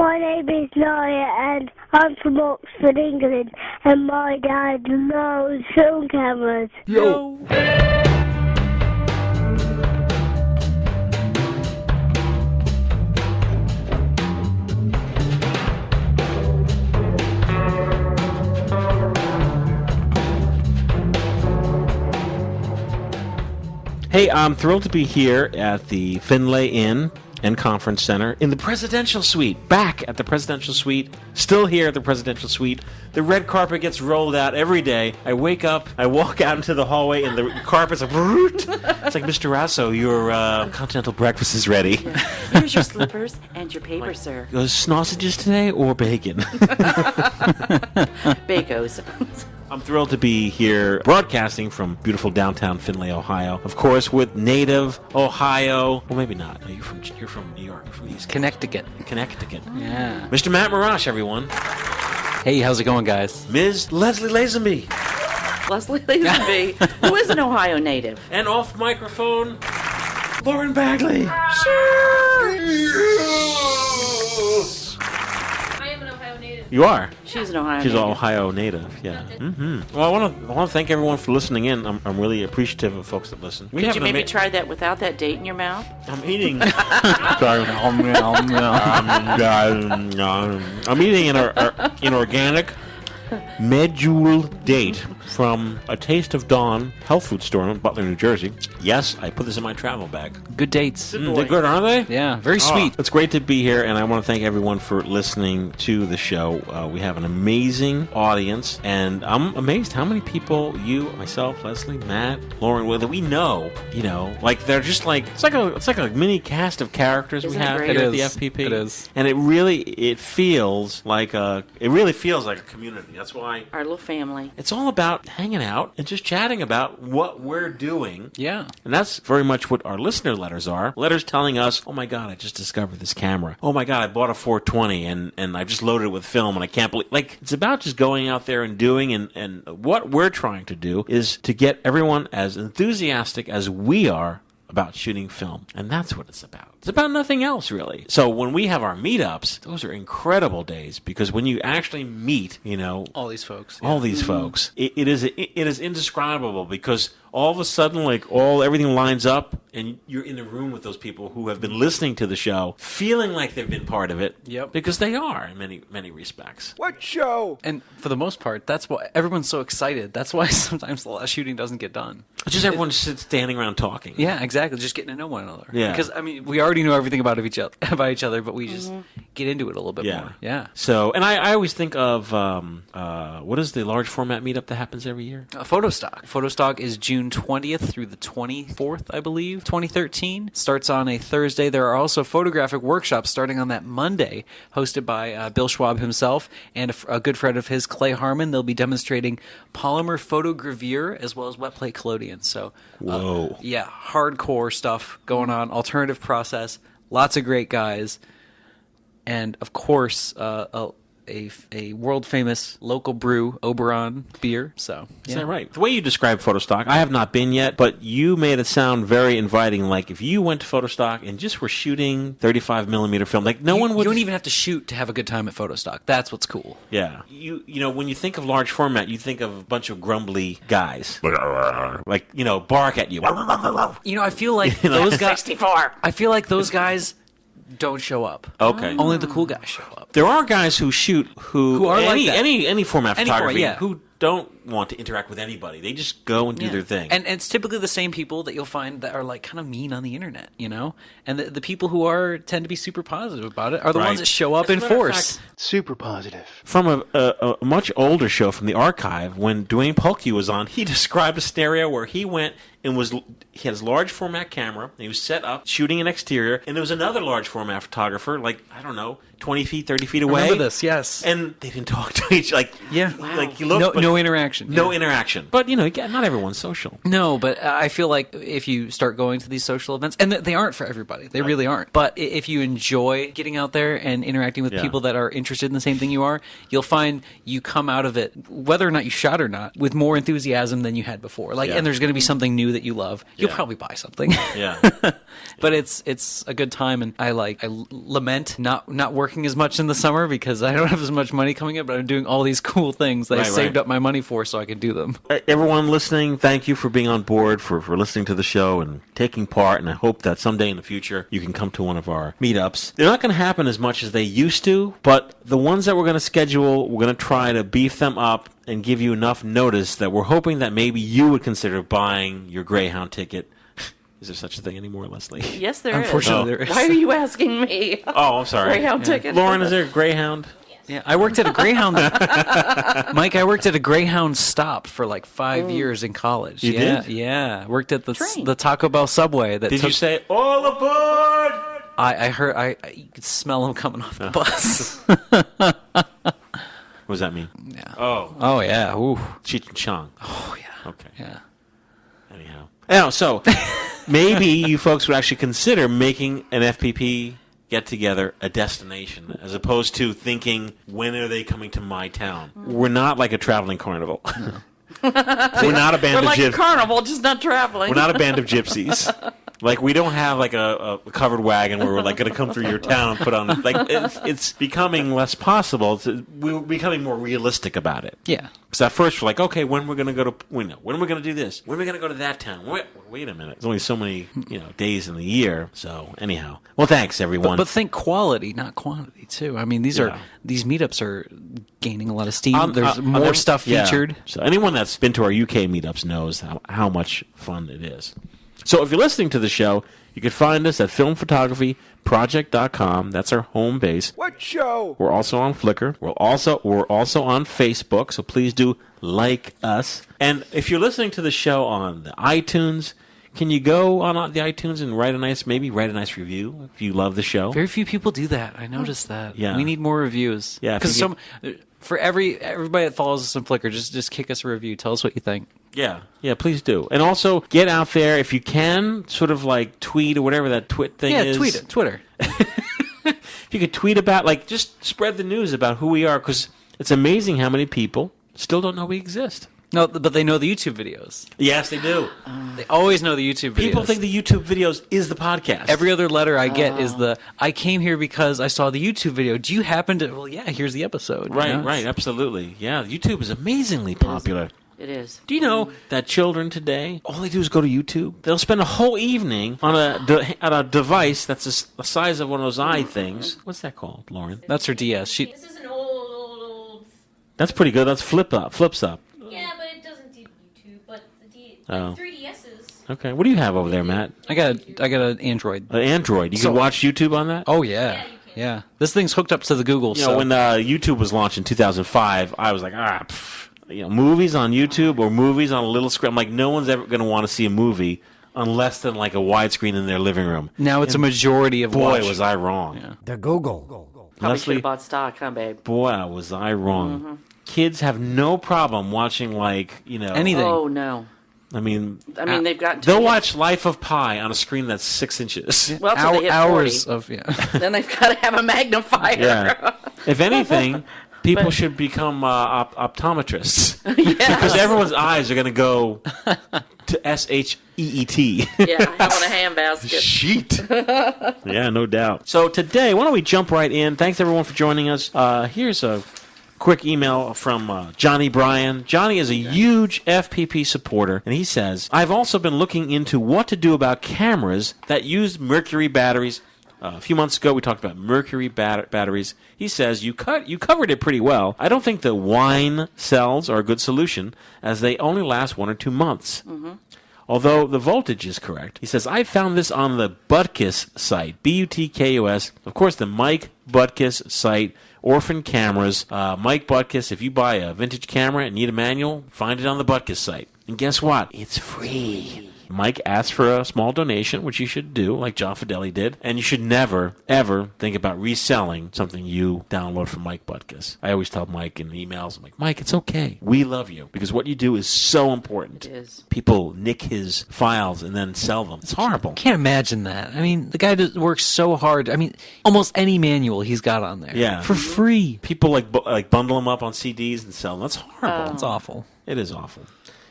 My name is Naya, and I'm from Oxford, England, and my dad loves film cameras. Yo! Hey, I'm thrilled to be here at the Finlay Inn and Conference Center in the Presidential Suite. Back at the Presidential Suite. Still here at the Presidential Suite. The red carpet gets rolled out every day. I wake up, I walk out into the hallway, and the carpet's like... It's like, Mr. Rasso, your continental breakfast is ready. Here's your slippers and your paper, sir. Sausages today or bacon? Bacos. I'm thrilled to be here broadcasting from beautiful downtown Findlay, Ohio. Of course, with native Ohio. Well, maybe not. No, you're from New York. You're from the East Coast. Connecticut. Yeah. Mr. Matt Marash, everyone. Hey, how's it going, guys? Ms. Leslie Lazenby. Leslie Lazenby, who is an Ohio native. And off microphone, Lauren Bagley. You are. She's an Ohio She's native. an Ohio native, yeah. Mm-hmm. Well, I want to thank everyone for listening in. I'm really appreciative of folks that listen. Could you maybe try that without that date in your mouth? I'm eating. I'm eating an organic medjool date from A Taste of Dawn health food store in Butler, New Jersey. Yes, I put this in my travel bag. Good dates. They're good, aren't they? Yeah, very sweet. It's great to be here, and I want to thank everyone for listening to the show. We have an amazing audience, and I'm amazed how many people, you, myself, Leslie, Matt, Lauren, that we know, like they're just like, it's like a mini cast of characters we have here at the FPP. It is. And it feels like a community. That's why Our little family. it's all about hanging out and just chatting about what we're doing. Yeah. And that's very much what our listener letters are. Letters telling us, oh my God, I just discovered this camera. Oh my God, I bought a 420 and I just loaded it with film and I can't believe... Like, it's about just going out there and doing, and what we're trying to do is to get everyone as enthusiastic as we are about shooting film. And that's what it's about. It's about nothing else, really. So when we have our meetups, those are incredible days, because when you actually meet, all these folks. It is indescribable, because all of a sudden, everything lines up, and you're in the room with those people who have been listening to the show, feeling like they've been part of it. Yep. Because they are in many respects. What show? And for the most part, that's why everyone's so excited. That's why sometimes the last shooting doesn't get done. It's just everyone just standing around talking. Yeah, exactly. Just getting to know one another. Yeah. Because we already know everything about each other, but we just get into it a little bit more. Yeah. So, and I always think of what is the large format meetup that happens every year? Photostock. Photostock is June 20th through the 24th, I believe, 2013. Starts on a Thursday. There are also photographic workshops starting on that Monday, hosted by Bill Schwab himself and a good friend of his, Clay Harmon. They'll be demonstrating polymer photogravure as well as wet plate collodion. So, whoa. Hardcore stuff going on. Alternative process. Lots of great guys. And, of course, a world-famous local brew, Oberon beer. So, Is that right? The way you describe Photostock, I have not been yet, but you made it sound very inviting. Like, if you went to Photostock and just were shooting 35mm film, like no one would... You don't even have to shoot to have a good time at Photostock. That's what's cool. Yeah. When you think of large format, you think of a bunch of grumbly guys. Bark at you. I feel like those guys... 64! I feel like those guys don't show up. Okay. Only the cool guys show up. There are guys who shoot who are like that. any format photography who don't want to interact with anybody. They just go and do their thing. And it's typically the same people that you'll find that are like kind of mean on the internet, you know? And the people who are tend to be super positive about it are the ones that show up in force. Super positive. From a much older show from the archive, when Dwayne Polkey was on, he described a scenario where he went and he had his large format camera, and he was set up shooting an exterior, and there was another large format photographer, like, I don't know, 20 feet, 30 feet away. I remember this, yes. And they didn't talk to each other. Like, yeah. Like, he looked, no interaction. interaction. No Yeah. interaction. But, not everyone's social. No, but I feel like if you start going to these social events, and they aren't for everybody, they really aren't. But if you enjoy getting out there and interacting with people that are interested in the same thing you are, you'll find you come out of it, whether or not you shot or not, with more enthusiasm than you had before. And there's going to be something new that you love. You'll probably buy something. Yeah. But it's a good time, and I lament not working as much in the summer because I don't have as much money coming in, but I'm doing all these cool things that I saved up my money for so I can do them. Everyone listening, thank you for being on board, for listening to the show and taking part, and I hope that someday in the future you can come to one of our meetups. They're not going to happen as much as they used to, but the ones that we're going to schedule, we're going to try to beef them up and give you enough notice that we're hoping that maybe you would consider buying your Greyhound ticket. Is there such a thing anymore, Leslie? Yes, there is. Unfortunately, there is. Why are you asking me? Oh, I'm sorry. Greyhound ticket. Lauren, is there a Greyhound? Yeah, I worked at a Greyhound. Mike, I worked at a Greyhound stop for like 5 years in college. You did? Yeah. Worked at Train. the Taco Bell subway. Did you say, all aboard? I heard, you could smell them coming off the bus. What does that mean? Yeah. Oh, yeah. Ooh. Cheech and Chong. Oh, yeah. Okay. Yeah. Anyhow. So maybe you folks would actually consider making an FPP get-together a destination, as opposed to thinking, when are they coming to my town? We're not like a traveling carnival. No. We're not a band We're of like a gypsies. carnival, just not traveling. We're not a band of gypsies. Like, we don't have like a covered wagon where we're like going to come through your town and put on. Like, it's becoming less possible. We're becoming more realistic about it. Yeah. Because at first we're like, okay, when we're going to go to, when are we going to do this? When are we going to go to that town? Wait a minute. There's only so many days in the year. So anyhow, well, thanks everyone. But think quality, not quantity, too. I mean, these meetups are gaining a lot of steam. There's more stuff featured. So anyone that's been to our UK meetups knows how much fun it is. So if you're listening to the show, you can find us at filmphotographyproject.com. That's our home base. What show? We're also on Flickr. We're also on Facebook, so please do like us. And if you're listening to the show on the iTunes, can you go on the iTunes and write a nice review if you love the show? Very few people do that. I noticed that. Yeah. We need more reviews. Yeah, Because for everybody that follows us on Flickr, just kick us a review. Tell us what you think. Yeah, please do. And also, get out there, if you can, sort of like tweet or whatever that twit thing is. Yeah, tweet it. Twitter. If you could tweet about, just spread the news about who we are, because it's amazing how many people still don't know we exist. No, but they know the YouTube videos. Yes, they do. They always know the YouTube videos. People think the YouTube videos is the podcast. Every other letter I get is I came here because I saw the YouTube video. Do you happen to... Well, yeah, here's the episode. Right, absolutely. Yeah, YouTube is amazingly popular. It is. Do you know that children today, all they do is go to YouTube? They'll spend a whole evening on a device that's the size of one of those eye things. What's that called, Lauren? That's her DS. This is an old. That's pretty good. That's flips up. Yeah, but it doesn't do YouTube. But the 3DSs. Okay, what do you have over there, Matt? I got an Android. An Android. You can watch YouTube on that? Oh, yeah. Yeah. This thing's hooked up to the Google. You know, when YouTube was launched in 2005, I was like, movies on YouTube or movies on a little screen. I'm like, no one's ever going to want to see a movie unless than like a widescreen in their living room. Now it's a majority of boy, was I wrong. Yeah. The Google. Probably Leslie, should have bought stock, huh, babe? Boy, was I wrong. Kids have no problem watching anything. Oh, no. I mean, they've got... They'll watch Life of Pi on a screen that's 6 inches. Well, till they hit 40. Hours of, Then they've got to have a magnifier. Yeah. If anything... People should become optometrists. Yes. Because everyone's eyes are going to go to SHEET. Yeah, have on a handbasket. Sheet. Yeah, no doubt. So today, why don't we jump right in? Thanks, everyone, for joining us. Here's a quick email from Johnny Bryan. Johnny is a huge FPP supporter, and he says, I've also been looking into what to do about cameras that use mercury batteries. A few months ago, we talked about mercury batteries. He says, you covered it pretty well. I don't think the wine cells are a good solution, as they only last 1 or 2 months. Mm-hmm. Although the voltage is correct. He says, I found this on the Butkus site, Butkus. Of course, the Mike Butkus site, Orphan Cameras. Mike Butkus, if you buy a vintage camera and need a manual, find it on the Butkus site. And guess what? It's free. Mike asks for a small donation, which you should do, like John Fideli did. And you should never, ever think about reselling something you download from Mike Butkus. I always tell Mike in emails, I'm like, Mike, it's okay. We love you. Because what you do is so important. It is. People nick his files and then sell them. It's horrible. Can't imagine that. I mean, the guy works so hard. I mean, almost any manual he's got on there. Yeah. For free. People like bundle them up on CDs and sell them. That's horrible. It's awful. It is awful.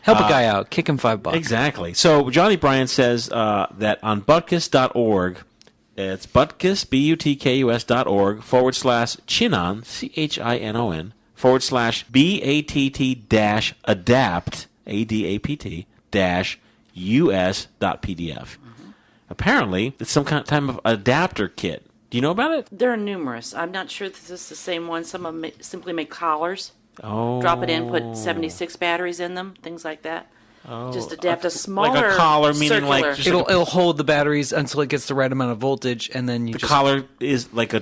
Help a guy out. Kick him $5. Exactly. So Johnny Bryan says that on Butkus.org, it's Butkus, BUTKUS.org /Chinon, CHINON, /BATT-ADAPT, ADAPT, US.PDF. Apparently, it's some kind of adapter kit. Do you know about it? There are numerous. I'm not sure if this is the same one. Some of them simply make collars. Oh. Drop it in, put 76 batteries in them, things like that. Oh. Just adapt a smaller like a collar, meaning circular. like just It'll hold the batteries until it gets the right amount of voltage, and then you the just... collar is like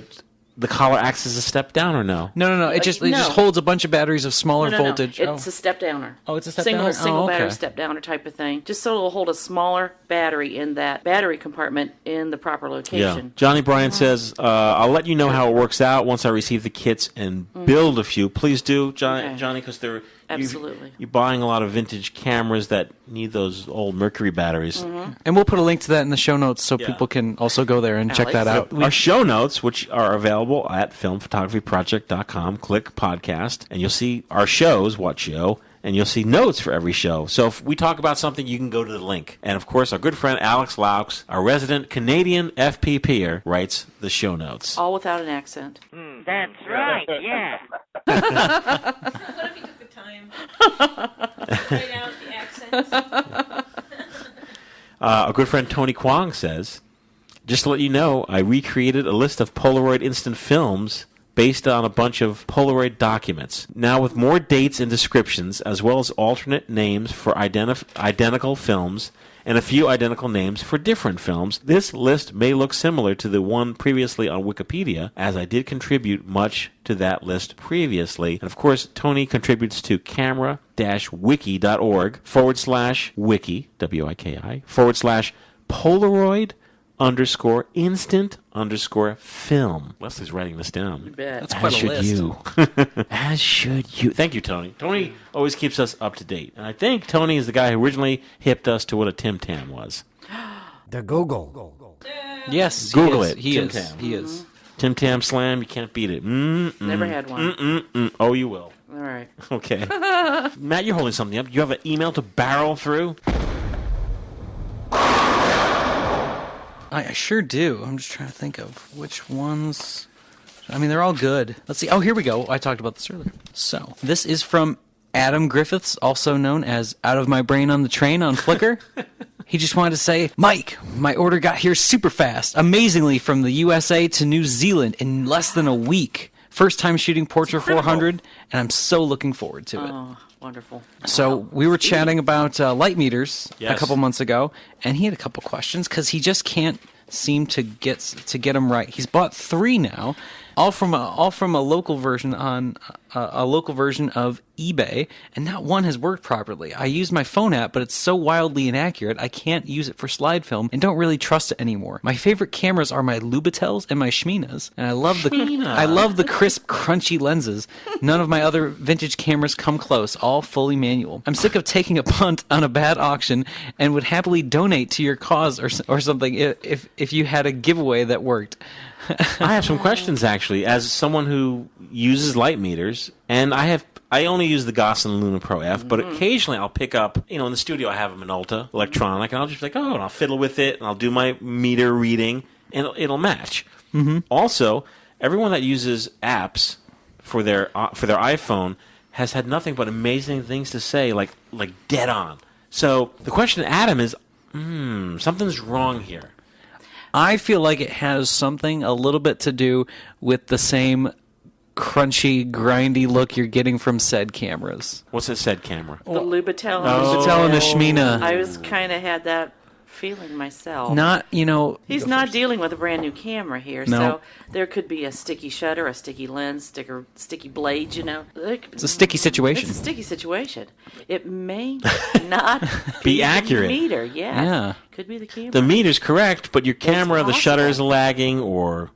the collar acts as a step down, or no? No. It just holds a bunch of batteries of smaller voltage. No. It's a step downer. Oh, it's a step single downer? Single Oh, okay. battery step downer type of thing. Just so it'll hold a smaller battery in that battery compartment in the proper location. Yeah. Johnny Bryan says, I'll let you know how it works out once I receive the kits and build a few. Please do, Johnny, because they're... Absolutely. You're buying a lot of vintage cameras that need those old mercury batteries. And we'll put a link to that in the show notes so people can also go there and check that out. Our show notes, which are available at filmphotographyproject.com, click podcast, and you'll see our shows, what show, and you'll see notes for every show. So if we talk about something, you can go to the link. And, of course, our good friend Alex Laux, our resident Canadian FPPer, writes the show notes. All without an accent. That's right, yeah. What if you took the time to write out the accents? Our good friend Tony Kwong says, just to let you know, I recreated a list of Polaroid instant films based on a bunch of Polaroid documents. Now with more dates and descriptions, as well as alternate names for identical films, and a few identical names for different films, this list may look similar to the one previously on Wikipedia, as I did contribute much to that list previously. And of course, Tony contributes to camera-wiki.org /wiki, W-I-K-I, /Polaroid _instant_film. Leslie's writing this down. You bet. That's quite a list. You. As should you. Thank you, Tony. Tony always keeps us up to date. And I think Tony is the guy who originally hipped us to what a Tim Tam was. The Google. Yes, Google he is. it. He Tim is. Tam. He is. Tim Tam Slam, you can't beat it. Never had one. Oh, you will. All right. Okay. Matt, you're holding something up. Do you have an email to barrel through? I sure do. I'm just trying to think of which ones. I mean, they're all good. Let's see. Oh, here we go. I talked about this earlier. So, this is from Adam Griffiths, also known as Out of My Brain on the Train on Flickr. He just wanted to say, Mike, my order got here super fast. Amazingly, from the USA to New Zealand in less than a week. First time shooting Portra 400, and I'm so looking forward to it. Oh, wonderful. So we were chatting about light meters Yes. a couple months ago, and he had a couple questions because he just can't seem to get them right. He's bought 3 now, all from a local version on a local version of eBay, and not one has worked properly. I use my phone app, but it's so wildly inaccurate I can't use it for slide film and don't really trust it anymore. My favorite cameras are my Lubitels and my Shminas, and I love the crisp, crunchy lenses. None of my other vintage cameras come close, all fully manual. I'm sick of taking a punt on a bad auction and would happily donate to your cause or something if you had a giveaway that worked. I have some questions, actually. As someone who uses light meters, and I only use the Gossen Luna Pro F, but occasionally I'll pick up, in the studio I have a Minolta electronic, and I'll just be like, and I'll fiddle with it, and I'll do my meter reading, and it'll match. Mm-hmm. Also, everyone that uses apps for their iPhone has had nothing but amazing things to say, like dead on. So the question to Adam is, something's wrong here. I feel like it has something a little bit to do with the same crunchy, grindy look you're getting from said cameras. What's a said camera? The Lubitel. Lubitel and a Shmina. I was kind of had that feeling myself. Not, He's not dealing with a brand new camera here, No. so there could be a sticky shutter, a sticky lens, sticky blade, It's a sticky situation. It's a sticky situation. It may not Be accurate. The meter, yes. Yeah. Could be the camera. The meter's correct, but your camera, the possible. shutter's lagging, or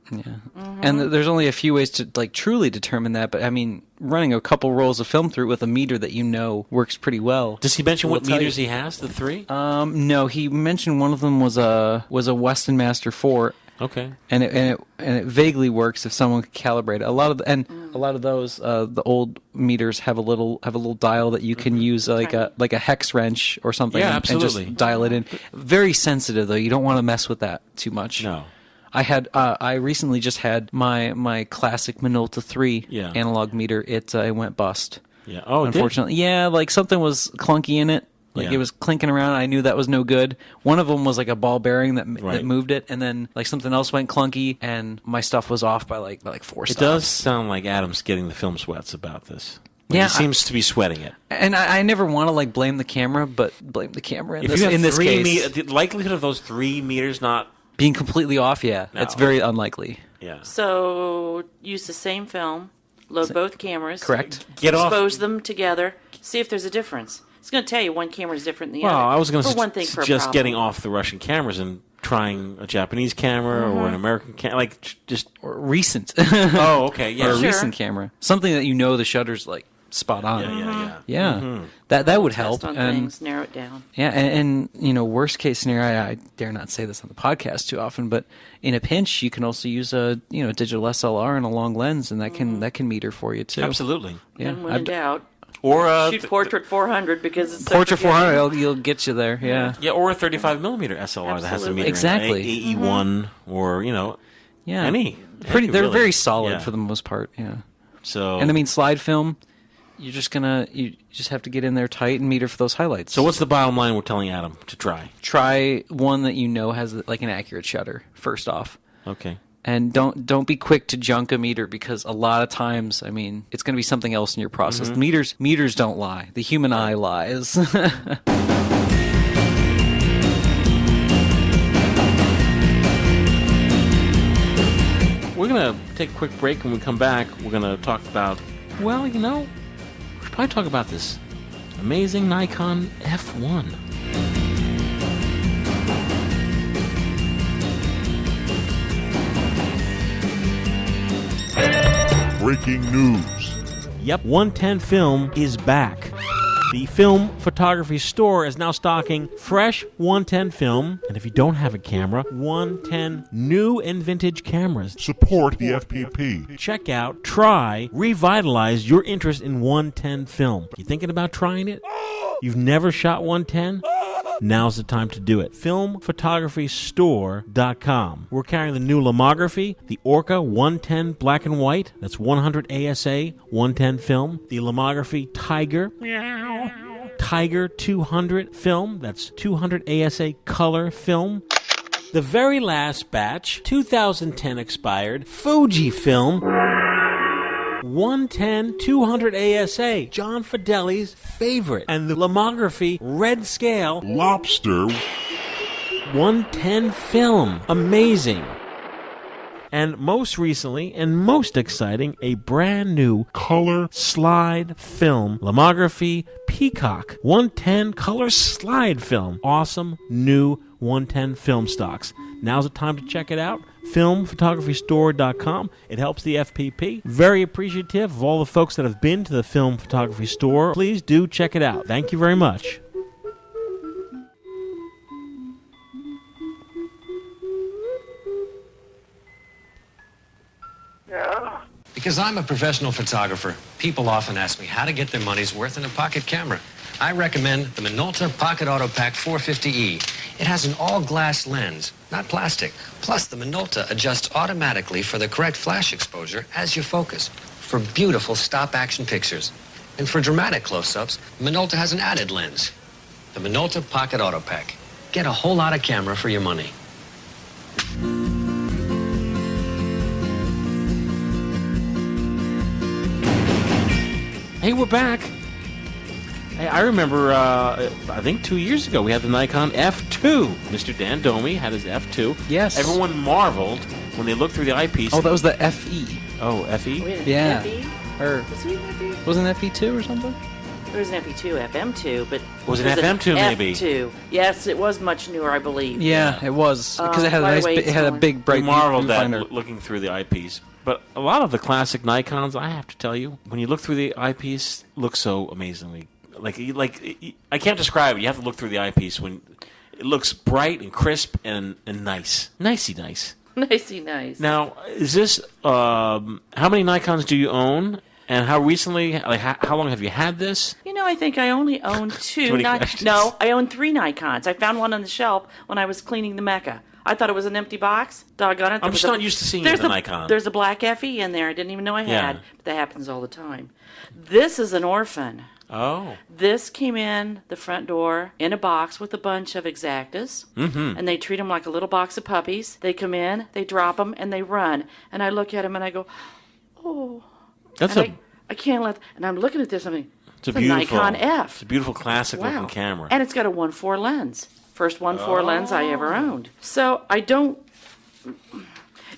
And there's only a few ways to truly determine that, but I mean, running a couple rolls of film through it with a meter that works pretty well. does he mention what Will tell meters you. he has? The 3? No, he mentioned one of them was a Weston Master 4. Okay. And it vaguely works if someone could calibrate it. A lot of those the old meters have a little dial that you can use like a hex wrench or something. Yeah, and absolutely. just dial it in. Very sensitive though. You don't want to mess with that too much. No. I recently just had my classic Minolta 3 Yeah. analog meter. It went bust. Yeah. Oh, it did? Unfortunately, yeah, like something was clunky in it. Like Yeah. it was clinking around. I knew that was no good. One of them was like a ball bearing that Right. moved it, and then like something else went clunky, and my stuff was off by like 4 It stops. does sound like Adam's getting the film sweats about this. Like, Yeah, he seems to be sweating it. And I never want to like blame the camera, but blame the camera in If this, you have in this 3 case. the likelihood of those 3 meters not. Being completely off, yeah, No. it's very unlikely. Yeah. So use the same film, load both cameras. Correct. Get off. Expose them together. See if there's a difference. It's going to tell you one camera is different than the Well, other. I was going for to one thing, for a suggest problem. getting off the Russian cameras and trying a Japanese camera or an American camera. Like, just. Or recent, Oh, okay. or Yeah. a Sure. recent camera, something that the shutter's like spot on. Yeah. Yeah. That would help. Test on And things, narrow it down. yeah, and worst case scenario, I dare not say this on the podcast too often, but in a pinch, you can also use a digital SLR and a long lens, and that can meter for you too. Absolutely. Yeah, And when in doubt, Or shoot Portrait 400 because it's so Portrait forgiving. 400, you'll get you there. Yeah, Yeah, or a 35 millimeter SLR that has a Absolutely. meter. Exactly. In it. AE1 or yeah. any. They're really. very solid Yeah. for the most part. Yeah, So. and I mean slide film. You just have to get in there tight and meter for those highlights. So what's the bottom line we're telling Adam to try? Try one that has like an accurate shutter first off. Okay. And don't be quick to junk a meter, because a lot of times, I mean, it's going to be something else in your process. Meters don't lie. The human eye lies. We're going to take a quick break. When we come back, we're going to talk about, we should probably talk about this amazing Nikon F1. Breaking news. Yep, 110 Film is back. The film photography store is now stocking fresh 110 film, and if you don't have a camera, 110 new and vintage cameras. Support the FPP. Check out, try, revitalize your interest in 110 film. You thinking about trying it? You've never shot 110? Now's the time to do it. FilmPhotographyStore.com. We're carrying the new Lomography, the Orca 110 black and white, that's 100 ASA 110 film, the Lomography Tiger, Tiger 200 film, that's 200 ASA color film. The very last batch, 2010 expired, Fujifilm 110 200 ASA, John Fideli's favorite, and the Lomography red scale Lobster. 110 film. Amazing. And most recently, and most exciting, a brand new Color. slide film, Lomography Peacock 110 color slide film. Awesome new 110 film stocks. Now's the time to check it out. FilmPhotographyStore.com. It helps the FPP. Very appreciative of all the folks that have been to the Film Photography Store. Please do check it out. Thank you very much. Because I'm a professional photographer, people often ask me how to get their money's worth in a pocket camera. I recommend the Minolta Pocket Auto Pack 450E. It has an all-glass lens, not plastic. Plus, the Minolta adjusts automatically for the correct flash exposure as you focus, for beautiful stop-action pictures. And for dramatic close-ups, Minolta has an added lens. The Minolta Pocket Auto Pack. Get a whole lot of camera for your money. Hey, we're back. Hey, I remember, I think 2 years ago, we had the Nikon F2. Mr. Dan Domi had his F2. Yes. Everyone marveled when they looked through the eyepiece. Oh, that was the FE. Oh, FE? We had an Yeah. FE? Or Was he an FE? wasn't it FE2 or something? There was an FE2, FM2, but... Was it there's an FM2 maybe? F2. Yes, it was much newer, I believe. Yeah, it was because it had a by the nice, way, it had a smaller. big bright We marveled at viewfinder. looking through the eyepiece. But a lot of the classic Nikons, I have to tell you, when you look through the eyepiece, look so amazingly. I can't describe it. You have to look through the eyepiece when it looks bright and crisp and nice. Nicey nice. Nicey nice. Now, is this, how many Nikons do you own? And how recently, how long have you had this? You know, I think I only own two. many questions. No, I own 3 Nikons. I found one on the shelf when I was cleaning the Mecca. I thought it was an empty box. Doggone it. I'm just not used to seeing there's the Nikon. There's a black FE in there. I didn't even know I had. Yeah. But that happens all the time. This is an orphan. Oh. This came in the front door in a box with a bunch of Exactas, and they treat them like a little box of puppies. They come in, they drop them, and they run. And I look at them and I go, oh. That's And I can't let. And I'm looking at this. I'm like, it's a beautiful Nikon F. It's a beautiful classic looking camera. And it's got a 1.4 lens. First 1.4 lens I ever owned. So I don't.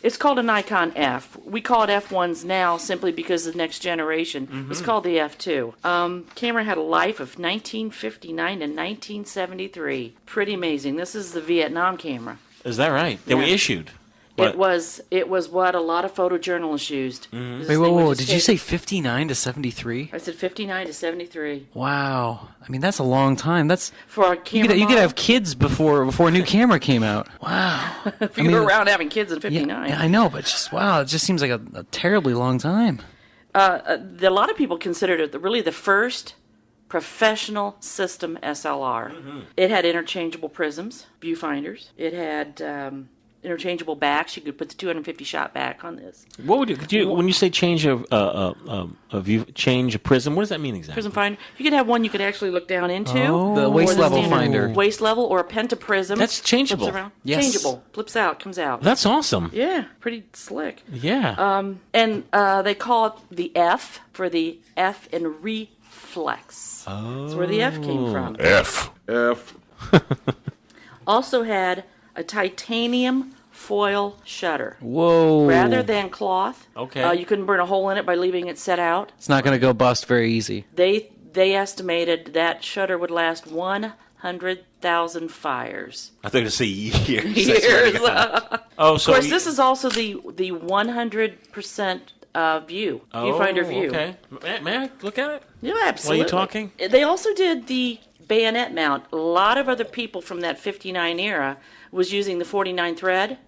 It's called a Nikon F. We call it F1s now simply because the next generation. It's called the F2. Camera had a life of 1959 to 1973. Pretty amazing. This is the Vietnam camera. Is that right? They were Yeah. issued. It was what a lot of photojournalists used. This Wait, thing whoa, would whoa! just Did you take- say 59 to 73? I said 59 to 73. Wow. I mean, that's a long time. That's For a camera you could model. have kids before a new camera came out. Wow. If you were around having kids in 59. Yeah, I know, but just wow, it just seems like a terribly long time. A lot of people considered it really the first professional system SLR. It had interchangeable prisms, viewfinders. It had interchangeable backs. You could put the 250 shot back on this. What would when you say change a view, change a prism? What does that mean exactly? Prism finder. You could have one you could actually look down into. The or waist level standard finder. Waist level or a pentaprism. That's changeable. Flips around. Yes. Changeable. Flips out, comes out. That's awesome. Yeah, pretty slick. Yeah. And they call it the F for the F in reflex. That's where the F came from. F. Also had a titanium foil shutter. Whoa. Rather than cloth. Okay. You couldn't burn a hole in it by leaving it set out. It's not going to go bust very easy. They estimated that shutter would last 100,000 fires. I thought to say years. Years. Oh, so Of course, this is also the 100% viewfinder view. Okay. May I look at it? Yeah, absolutely. While you're talking? They also did the bayonet mount. A lot of other people from that 59 era was using the 49 thread,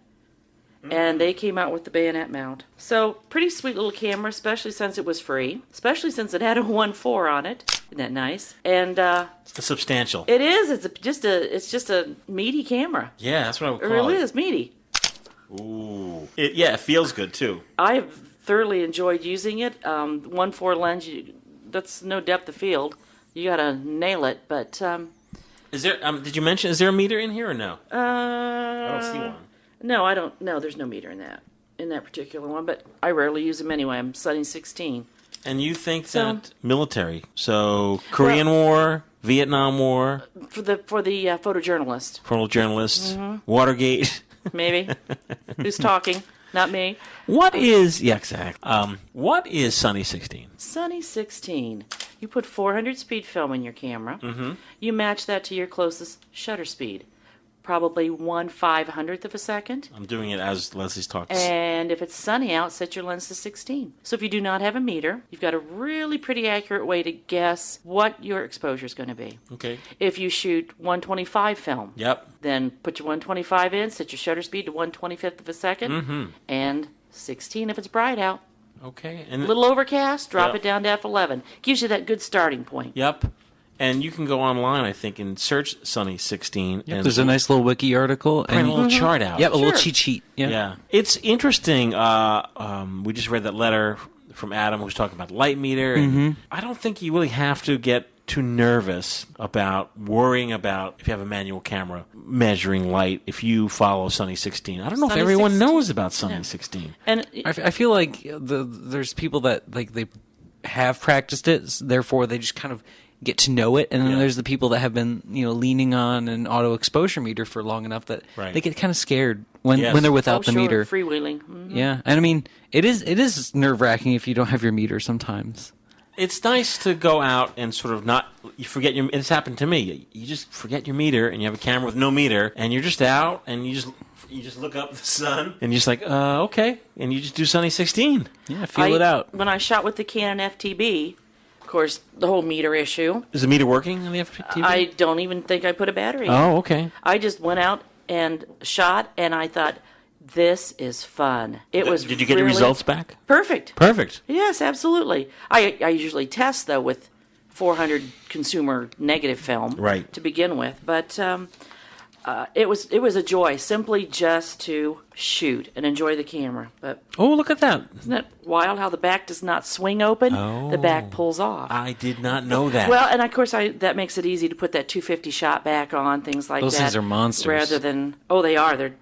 and they came out with the bayonet mount. So, pretty sweet little camera, especially since it was free, especially since it had a 1.4 on it. Isn't that nice? And It's substantial. it is. It's just a meaty camera. Yeah, that's what I would It call really it. is meaty. Ooh. It feels good too. I have thoroughly enjoyed using it. 1.4 lens, that's no depth of field. You gotta nail it, but Is there? Did you mention? Is there a meter in here or no? I don't see one. No, I don't. No, there's no meter in that particular one. But I rarely use them anyway. I'm studying 16. And you think that military? So Korean War, Vietnam War, For the photojournalist, photojournalists, Watergate. maybe. Who's talking? Not me. What is? Yeah, exactly. What is Sunny 16? Sunny 16. You put 400 speed film in your camera. Mm-hmm. You match that to your closest shutter speed, probably 1/500th of a second. I'm doing it as Leslie's talking. And if it's sunny out, set your lens to 16. So if you do not have a meter, you've got a really pretty accurate way to guess what your exposure is going to be. Okay. If you shoot 125 film, Yep. then put your 125 in, set your shutter speed to 1/25th of a second, and 16 if it's bright out. Okay. A And little overcast, drop Yep. it down to F11. Gives you that good starting point. Yep. And you can go online, I think, and search Sunny 16. And There's a nice little wiki article print a little chart out. Yep, a little Sure. cheat sheet. Yeah. Yeah. It's interesting. We just read that letter from Adam who was talking about the light meter. And I don't think you really have to get too nervous about worrying about if you have a manual camera measuring light if you follow Sunny 16. I don't know if Sunny everyone 16. knows about Sunny 16. And I feel like there's people that like they have practiced it, therefore they just kind of get to know it, and then there's the people that have been leaning on an auto exposure meter for long enough that they get kind of scared when they're without the meter. Freewheeling. Mm-hmm. Yeah, and I mean it is nerve wracking if you don't have your meter sometimes. It's nice to go out and sort of you forget your. It's happened to me. You just forget your meter, and you have a camera with no meter, and you're just out, and you just look up at the sun, and you're just like, okay, and you just do Sunny 16. Yeah, feel it out. When I shot with the Canon FTB, of course, the whole meter issue. Is the meter working on the FTB? I don't even think I put a battery in. Oh, okay. I just went out and shot, and I thought, this is fun. Did you get your results back? Perfect. Perfect. Yes, absolutely. I usually test, though, with 400 consumer negative film to begin with. But it was a joy simply just to shoot and enjoy the camera. But look at that. Isn't that wild how the back does not swing open? The back pulls off. I did not know that. Well, and of course that makes it easy to put that 250 shot back on, things like that. Those things are monsters. Rather than, they are. They're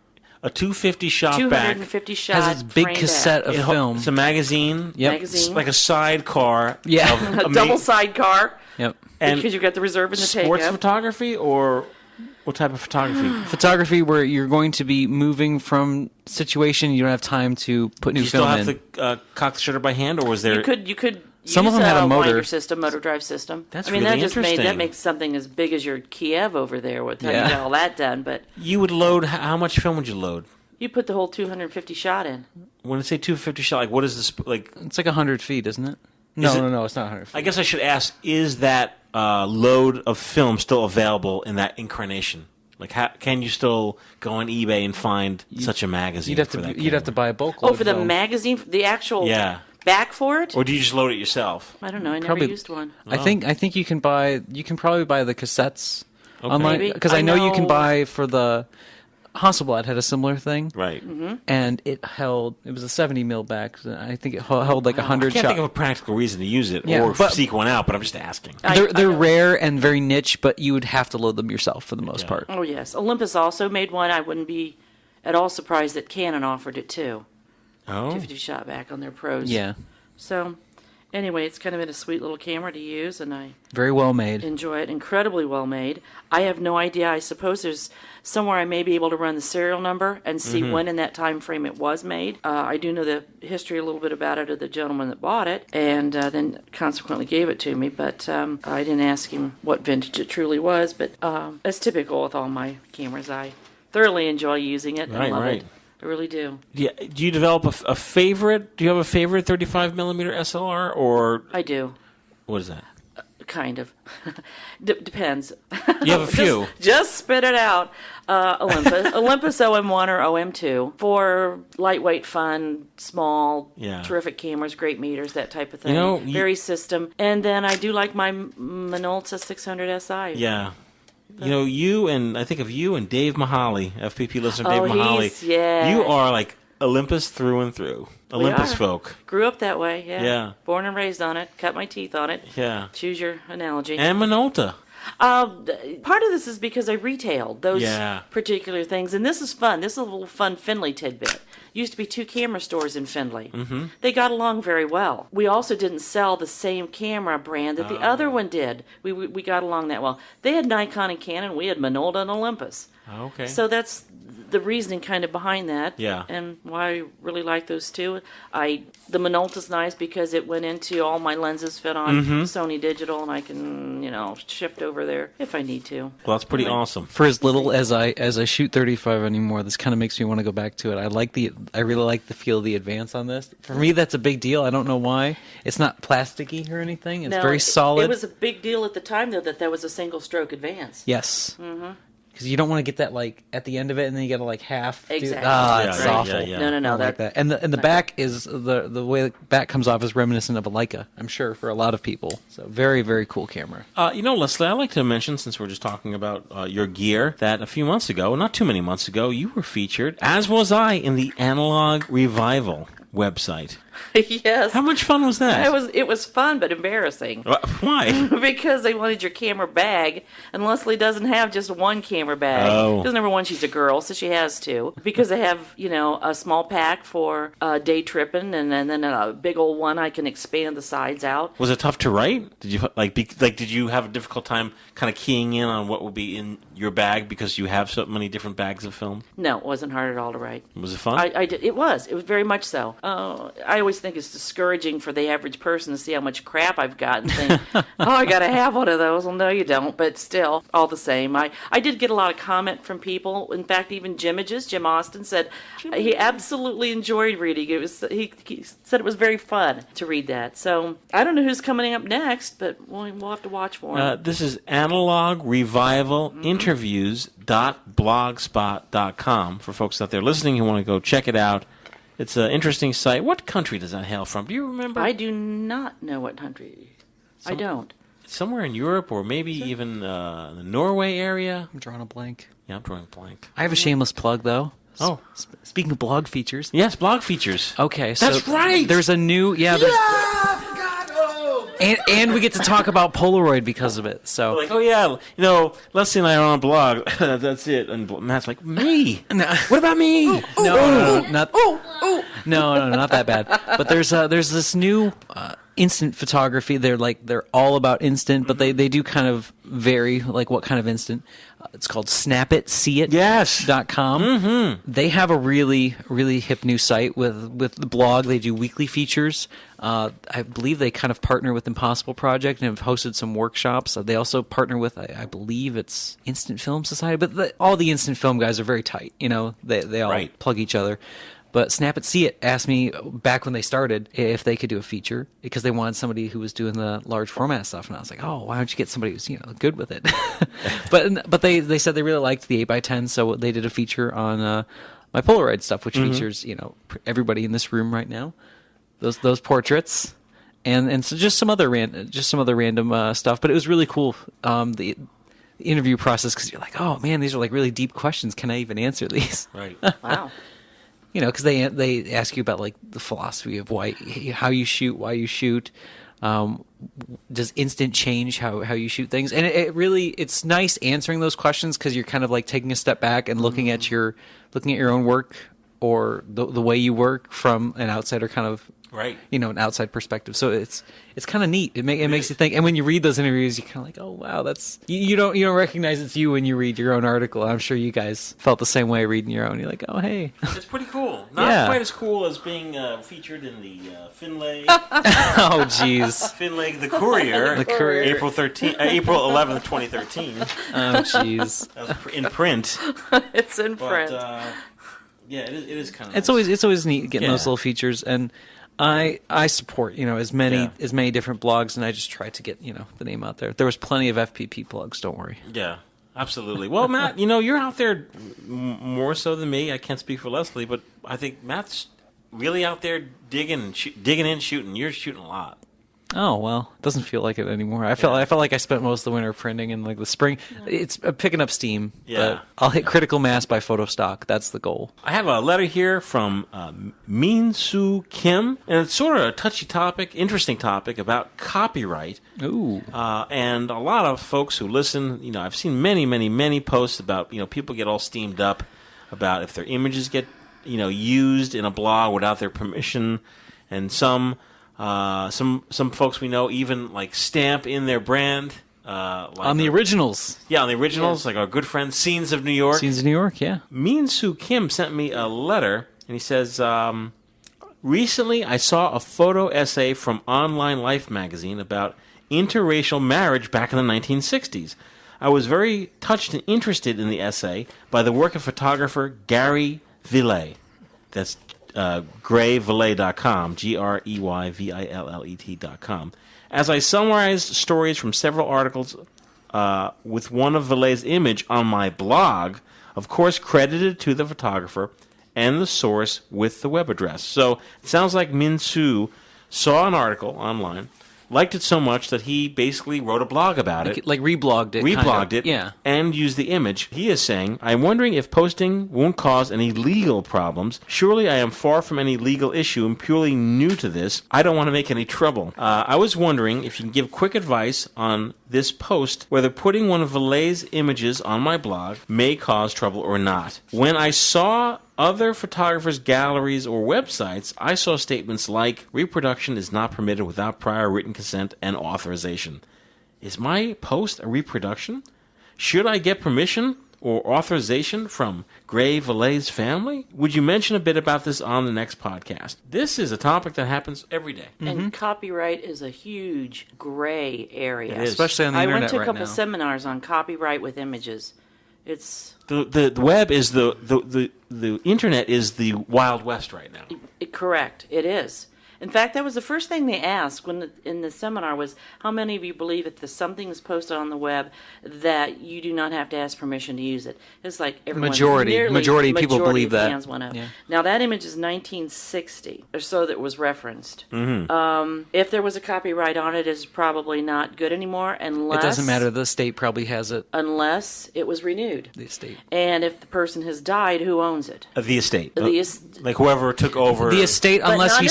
a 250 shot back. 250 shots. Has its big cassette of film. It's a magazine. Yep. Magazine. It's like a sidecar. Yeah. A double sidecar. Yep. And because you've got the reserve and the take-up. Sports photography or what type of photography? Photography where you're going to be moving from situation you don't have time to put new film in. Do you still have to cock the shutter by hand, or was there? You could. Some use of them had a motor motor drive system. That's really interesting. that makes something as big as your Kiev over there. With how you got all that done, but you would load. How much film would you load? You put the whole 250 shot in. When I say 250 shot, like what is this like? It's like 100 feet, isn't it? No, it's not 100 feet. I guess I should ask: is that load of film still available in that incarnation? Like, can you still go on eBay and find such a magazine? You'd have to buy a bulk load. For the magazine, the actual back for it, or do you just load it yourself? I don't know. I never used one. I think you can probably buy the cassettes online, because I I know you can buy for the Hasselblad had a similar thing, right? Mm-hmm. And it was a 70 mil back. I think it held like 100 I can't shot. think of a practical reason to use it or seek one out, but I'm just asking. They're rare and very niche, but you would have to load them yourself for the most part. Oh yes, Olympus also made one. I wouldn't be at all surprised that Canon offered it too. 250 shot back on their pros. Yeah. So anyway, it's kind of been a sweet little camera to use, and I very well made. Enjoy it. Incredibly well made. I have no idea. I suppose there's somewhere I may be able to run the serial number and see when in that time frame it was made. I do know the history a little bit about it of the gentleman that bought it, and then consequently gave it to me. But I didn't ask him what vintage it truly was. But as typical with all my cameras, I thoroughly enjoy using it and love it. I really do. Yeah. Do you develop a favorite? Do you have a favorite 35 millimeter SLR, or I do. What is that? Kind of. Depends. You have a few. Just spit it out. Olympus OM1 or OM2 for lightweight, fun, small, terrific cameras, great meters, that type of thing. Very system. And then I do like my Minolta 600 SI. Yeah. I think of you and Dave Mahaly, FPP listener Dave Mahaly. You are like Olympus through and through. Olympus folk. Grew up that way, yeah. Born and raised on it. Cut my teeth on it. Yeah. Choose your analogy. And Minolta. Part of this is because I retailed those particular things, and this is fun. This is a little fun Findlay tidbit. Used to be 2 camera stores in Findlay. Mm-hmm. They got along very well. We also didn't sell the same camera brand that the other one did. We got along that well. They had Nikon and Canon. We had Minolta and Olympus. Okay. So that's the reasoning kind of behind that. Yeah. And why I really like those two. The Minolta's nice because it went into all my lenses fit on Sony Digital, and I can, shift over there if I need to. Well, that's pretty awesome. For as little as I shoot 35 anymore, this kind of makes me want to go back to it. I really like the feel of the Advance on this. For me, that's a big deal. I don't know why. It's not plasticky or anything. It's very solid. It was a big deal at the time, though, that was a single stroke Advance. Yes. Mm-hmm. Because you don't want to get that at the end of it, and then you get half. Exactly. It's awful. Yeah. No. Like that. And the back is the way the back comes off is reminiscent of a Leica, I'm sure, for a lot of people. So very, very cool camera. Leslie, I'd like to mention, since we're just talking about your gear, that a few months ago, not too many months ago, you were featured, as was I, in the Analog Revival website. Yes. How much fun was that? It was fun, but embarrassing. Why? Because they wanted your camera bag, and Leslie doesn't have just one camera bag. Oh. Because number one, she's a girl, so she has two. Because they have, a small pack for day tripping, and then a big old one I can expand the sides out. Was it tough to write? Did you did you have a difficult time kind of keying in on what would be in your bag because you have so many different bags of film? No, it wasn't hard at all to write. Was it fun? I did. It was very much so. I always think it's discouraging for the average person to see how much crap I've got and think, oh, I got to have one of those. Well, no, you don't. But still, all the same. I did get a lot of comment from people. In fact, even Jim Austin said he absolutely enjoyed reading. He said it was very fun to read that. So I don't know who's coming up next, but we'll have to watch for him. This is Analog Revival Interviews.blogspot.com for folks out there listening who want to go check it out. It's an interesting site. What country does that hail from? Do you remember? I do not know what country. I don't. Somewhere in Europe or maybe even the Norway area. I'm drawing a blank. Yeah, I'm drawing a blank. I have a shameless plug, though. Oh. Speaking of blog features. Yes, blog features. Okay, so that's right. There's a new I forgot. Oh. And we get to talk about Polaroid because of it. So like, oh yeah, Leslie and I are on a blog. That's it. And Matt's like, me? What about me? No, not that bad. But there's this new instant photography. They're all about instant, but they do kind of vary like what kind of instant. It's called SnapItSeeIt.com. Mm-hmm. They have a really, really hip new site with the blog. They do weekly features. I believe they kind of partner with Impossible Project and have hosted some workshops. They also partner with, I believe it's Instant Film Society, but all the instant film guys are very tight. They all plug each other. But Snap It, See It asked me back when they started if they could do a feature because they wanted somebody who was doing the large format stuff. And I was like, oh, why don't you get somebody who's good with it? but they said they really liked the 8x10, so they did a feature on my Polaroid stuff, which features everybody in this room right now, those portraits, and so just some other random stuff. But it was really cool. The interview process because you're like, oh man, these are like really deep questions. Can I even answer these? Right. Wow. Because they ask you about like the philosophy of how you shoot, why you shoot. Does instant change how you shoot things? And it's nice answering those questions because you're kind of like taking a step back and looking at your own work or the way you work from an outsider kind of an outside perspective. So it's kind of neat. It makes you think. And when you read those interviews, you're kind of like, oh wow, that's you don't recognize it's you when you read your own article. I'm sure you guys felt the same way reading your own. You're like, oh hey, it's pretty cool. Not quite as cool as being featured in the Finlay. Oh jeez. Finlay the Courier. April 11th, 2013. Oh jeez. In print. It's in print. Yeah, it is kind of. It's always neat getting those little features, and I support as many different blogs, and I just try to get the name out there. There was plenty of FPP plugs. Don't worry. Yeah, absolutely. Well, Matt, you're out there more so than me. I can't speak for Leslie, but I think Matt's really out there digging in, shooting. You're shooting a lot. Oh well, it doesn't feel like it anymore. I felt like I spent most of the winter printing, and like the spring, it's picking up steam. Yeah, but I'll hit critical mass by photo stock. That's the goal. I have a letter here from Min Soo Kim, and it's sort of a touchy topic, interesting topic about copyright. Ooh, and a lot of folks who listen, I've seen many posts about people get all steamed up about if their images get used in a blog without their permission, and some folks we know even like stamp in their brand on the originals. Yeah, on the originals, like our good friend Scenes of New York. Scenes of New York, yeah. Min Soo Kim sent me a letter, and he says, recently I saw a photo essay from Online Life magazine about interracial marriage back in the 1960s. I was very touched and interested in the essay by the work of photographer Gary Villet. That's greyvillet.com, GREYVILLET.com. As I summarized stories from several articles with one of Villet's image on my blog, of course credited to the photographer and the source with the web address. So it sounds like Min Soo saw an article online liked it so much that he basically wrote a blog about it. Like reblogged it. Reblogged it, Yeah. and used the image. He is saying, I'm wondering if posting won't cause any legal problems. Surely I am far from any legal issue and purely new to this. I don't want to make any trouble. I was wondering if you can give quick advice on this post, whether putting one of Valet's images on my blog may cause trouble or not. When I saw other photographers' galleries or websites, I saw statements like, reproduction is not permitted without prior written consent and authorization. Is my post a reproduction? Should I get permission or authorization from Gray Valet's family? Would you mention a bit about this on the next podcast? This is a topic that happens every day. And copyright is a huge gray area. It is. Especially on the I internet went to a right couple now. seminars on copyright with images. It's The web is the internet is the Wild West right now. correct. It is. In fact, that was the first thing they asked in the seminar was, how many of you believe if something is posted on the web that you do not have to ask permission to use it? It's like everyone. Majority of people believe of that. hands went up. Yeah. Now, that image is 1960 or so that was referenced. Mm-hmm. If there was a copyright on it, it's probably not good anymore unless... It doesn't matter. The state probably has it. Unless it was renewed. The estate. And if the person has died, who owns it? The estate. The Like whoever took over. The estate, But unless not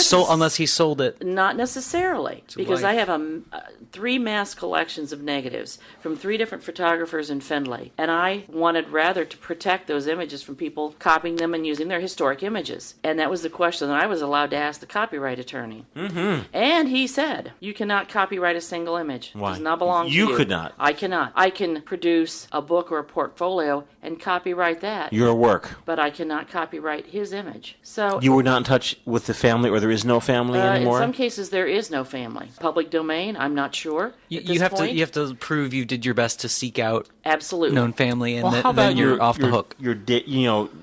he sold it. Not necessarily, because life. I have 3 mass collections of negatives from 3 different photographers in Findlay, and I wanted rather to protect those images from people copying them and using their historic images. And that was the question that I was allowed to ask the copyright attorney. Mm-hmm. And he said, you cannot copyright a single image. Why? It does not belong to you. You could not. I cannot. I can produce a book or a portfolio and copyright that, Your work. but I cannot copyright his image. So You were not in touch with the family, or there is no family anymore? in some cases, there is no family. Public domain, I'm not sure. You have to prove you did your best to seek out Absolutely. known family, and Well, how then about you're off the hook.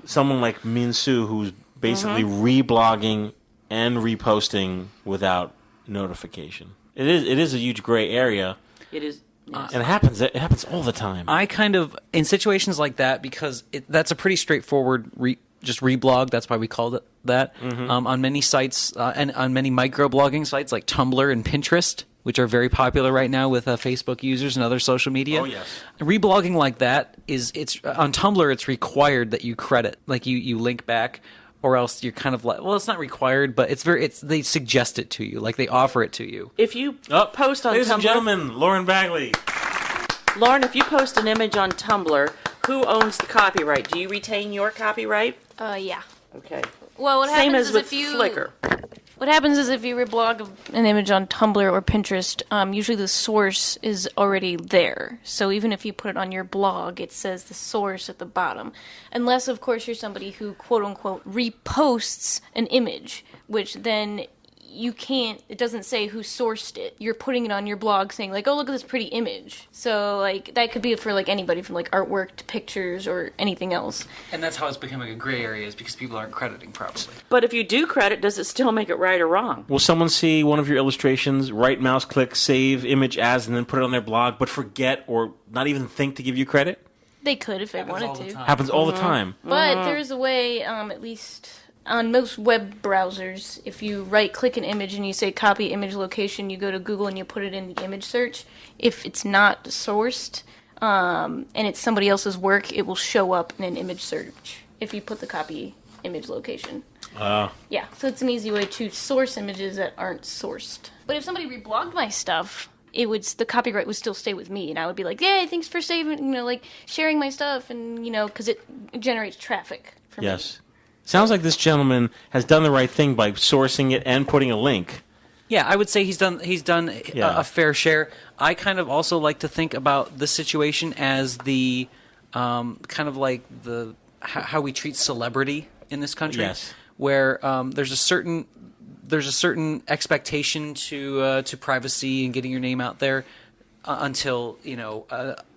Someone like Min Soo, who's basically Mm-hmm. reblogging and reposting without notification. It is a huge gray area, It is. Yes. and it happens all the time. I kind of, in situations like that, because that's a pretty straightforward just reblog. That's why we called it that. On many sites and on many microblogging sites like Tumblr and Pinterest, which are very popular right now with Facebook users and other social media. Oh, yes. Reblogging like that it's on Tumblr. It's required that you credit, like you link back, or else you're kind of like, well, it's not required, but they suggest it to you, like they offer it to you. If you post on Ladies Tumblr, and gentlemen, Lauren Bagley. Lauren, if you post an image on Tumblr, who owns the copyright? Do you retain your copyright? Yeah. Okay. Well, what Same happens as is with if you Flickr. What happens is if you reblog an image on Tumblr or Pinterest, usually the source is already there. So even if you put it on your blog, it says the source at the bottom. Unless, of course, you're somebody who, quote-unquote, reposts an image, which then you can't, it doesn't say who sourced it. You're putting it on your blog saying, like, oh, look at this pretty image. So, like, that could be for, like, anybody from, like, artwork to pictures or anything else. And that's how it's becoming a gray area, is because people aren't crediting properly. But if you do credit, does it still make it right or wrong? Will someone see one of your illustrations, right mouse click, save image as, and then put it on their blog, but forget or not even think to give you credit? They could if they wanted to. Happens all the time. But there's a way, at least on most web browsers, if you right-click an image and you say copy image location, you go to Google and you put it in the image search. If it's not sourced and it's somebody else's work, it will show up in an image search if you put the copy image location. Yeah, so it's an easy way to source images that aren't sourced. But if somebody reblogged my stuff, the copyright would still stay with me, and I would be like, yay, thanks for saving, like sharing my stuff, and because it generates traffic for me. Yes. Sounds like this gentleman has done the right thing by sourcing it and putting a link. Yeah, I would say he's done a fair share. I kind of also like to think about this situation as the kind of like the how we treat celebrity in this country. Yes. Where there's a certain expectation to privacy and getting your name out there until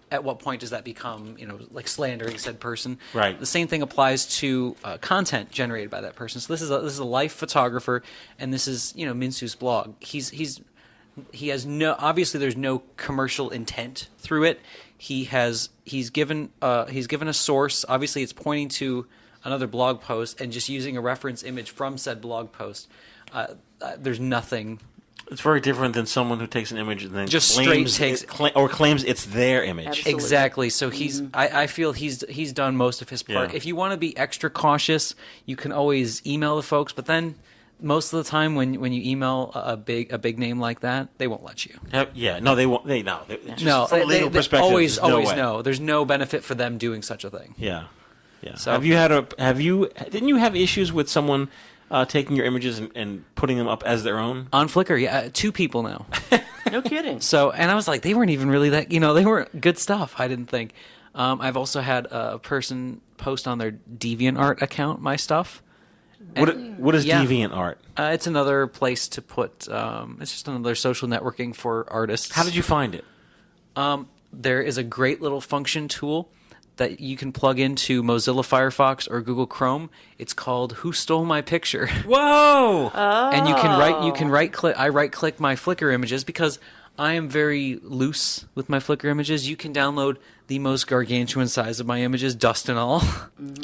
at what point does that become like slandering said person? Right. The same thing applies to content generated by that person. So this is a life photographer, and this is Min Soo's blog. He has obviously there's no commercial intent through it. He's given a source. Obviously, it's pointing to another blog post and just using a reference image from said blog post. There's nothing It's very different than someone who takes an image and then Just claims straight takes or claims it's their image. Absolutely. Exactly. So I feel he's done most of his part. Yeah. If you want to be extra cautious, you can always email the folks. But then most of the time, when you email a big name like that, they won't let you. They won't. Just No, from a legal perspective, always there's no way. no. There's no benefit for them doing such a thing. Yeah. So- Didn't you have issues with someone taking your images and putting them up as their own? On Flickr, yeah, 2 people now. No kidding. So, and I was like, they weren't even really that, they weren't good stuff, I didn't think. I've also had a person post on their DeviantArt account my stuff. What is Yeah. DeviantArt? It's another place to put, it's just another social networking for artists. How did you find it? There is a great little function tool that you can plug into Mozilla Firefox or Google Chrome. It's called Who Stole My Picture? Whoa! And you can right click. I right click my Flickr images because I am very loose with my Flickr images. You can download the most gargantuan size of my images, dust and all,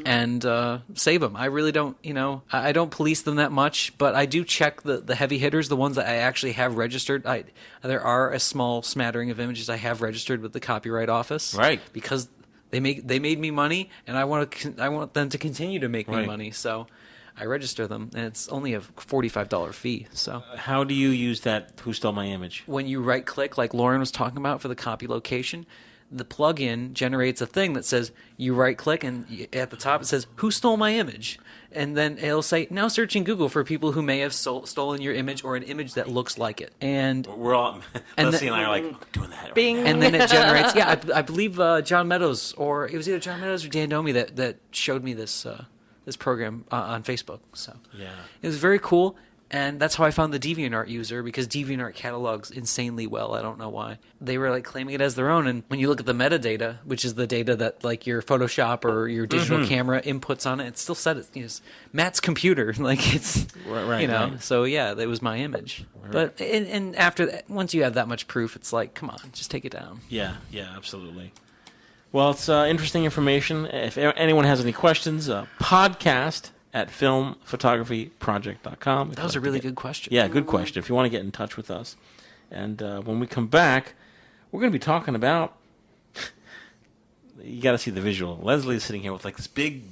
and save them. I really don't, I don't police them that much, but I do check the heavy hitters, the ones that I actually have registered. There are a small smattering of images I have registered with the Copyright Office, Right? Because they made me money, and I want them to continue to make me Right. money. So I register them, and it's only a $45 fee. So How do you use that Who Stole My Image? when you right click, like Lauren was talking about for the copy location, the plugin generates a thing that says you right click, and at the top it says Who Stole My Image, and then it'll say now search in Google for people who may have stolen your image or an image that looks like it. And We're all And Leslie the- and I are like doing that. Bing. Right now. and then it generates. Yeah, I believe John Meadows, or it was either John Meadows or Dan Domi that showed me this program on Facebook. So Yeah. it was very cool, and that's how I found the DeviantArt user, because DeviantArt catalogs insanely well. I don't know why. They were like claiming it as their own, and when you look at the metadata, which is the data that like your Photoshop or your digital camera inputs on it, it still said it's Matt's computer. Like it's Right, right. So yeah, that was my image. But and after that, once you have that much proof, it's like, come on, just take it down. Yeah, absolutely. Well, it's interesting information. If anyone has any questions, podcast at filmphotographyproject.com. That was a really good question. Yeah, good question. If you want to get in touch with us. And when we come back, we're going to be talking about... You got to see the visual. Leslie is sitting here with like this big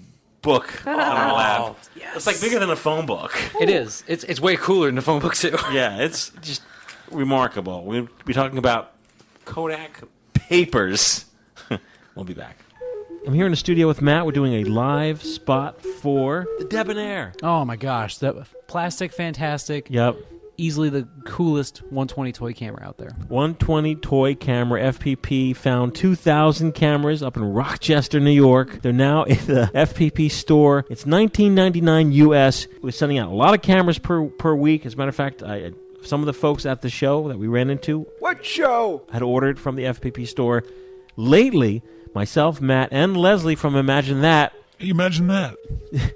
book on her lap. Yes. It's like bigger than a phone book. It is. It's way cooler than the phone book too. Yeah, it's just remarkable. We'll be talking about Kodak papers. We'll be back. I'm here in the studio with Matt. We're doing a live spot for the Debonair. Oh my gosh, that plastic, fantastic. Yep. Easily the coolest 120 toy camera out there. 120 toy camera. FPP found 2,000 cameras up in Rochester, New York. They're now in the FPP store. It's $19.99 US. We're sending out a lot of cameras per week. As a matter of fact, some of the folks at the show that we ran into, What show? had ordered from the FPP store. Lately, myself, Matt, and Leslie from Imagine That, Imagine that.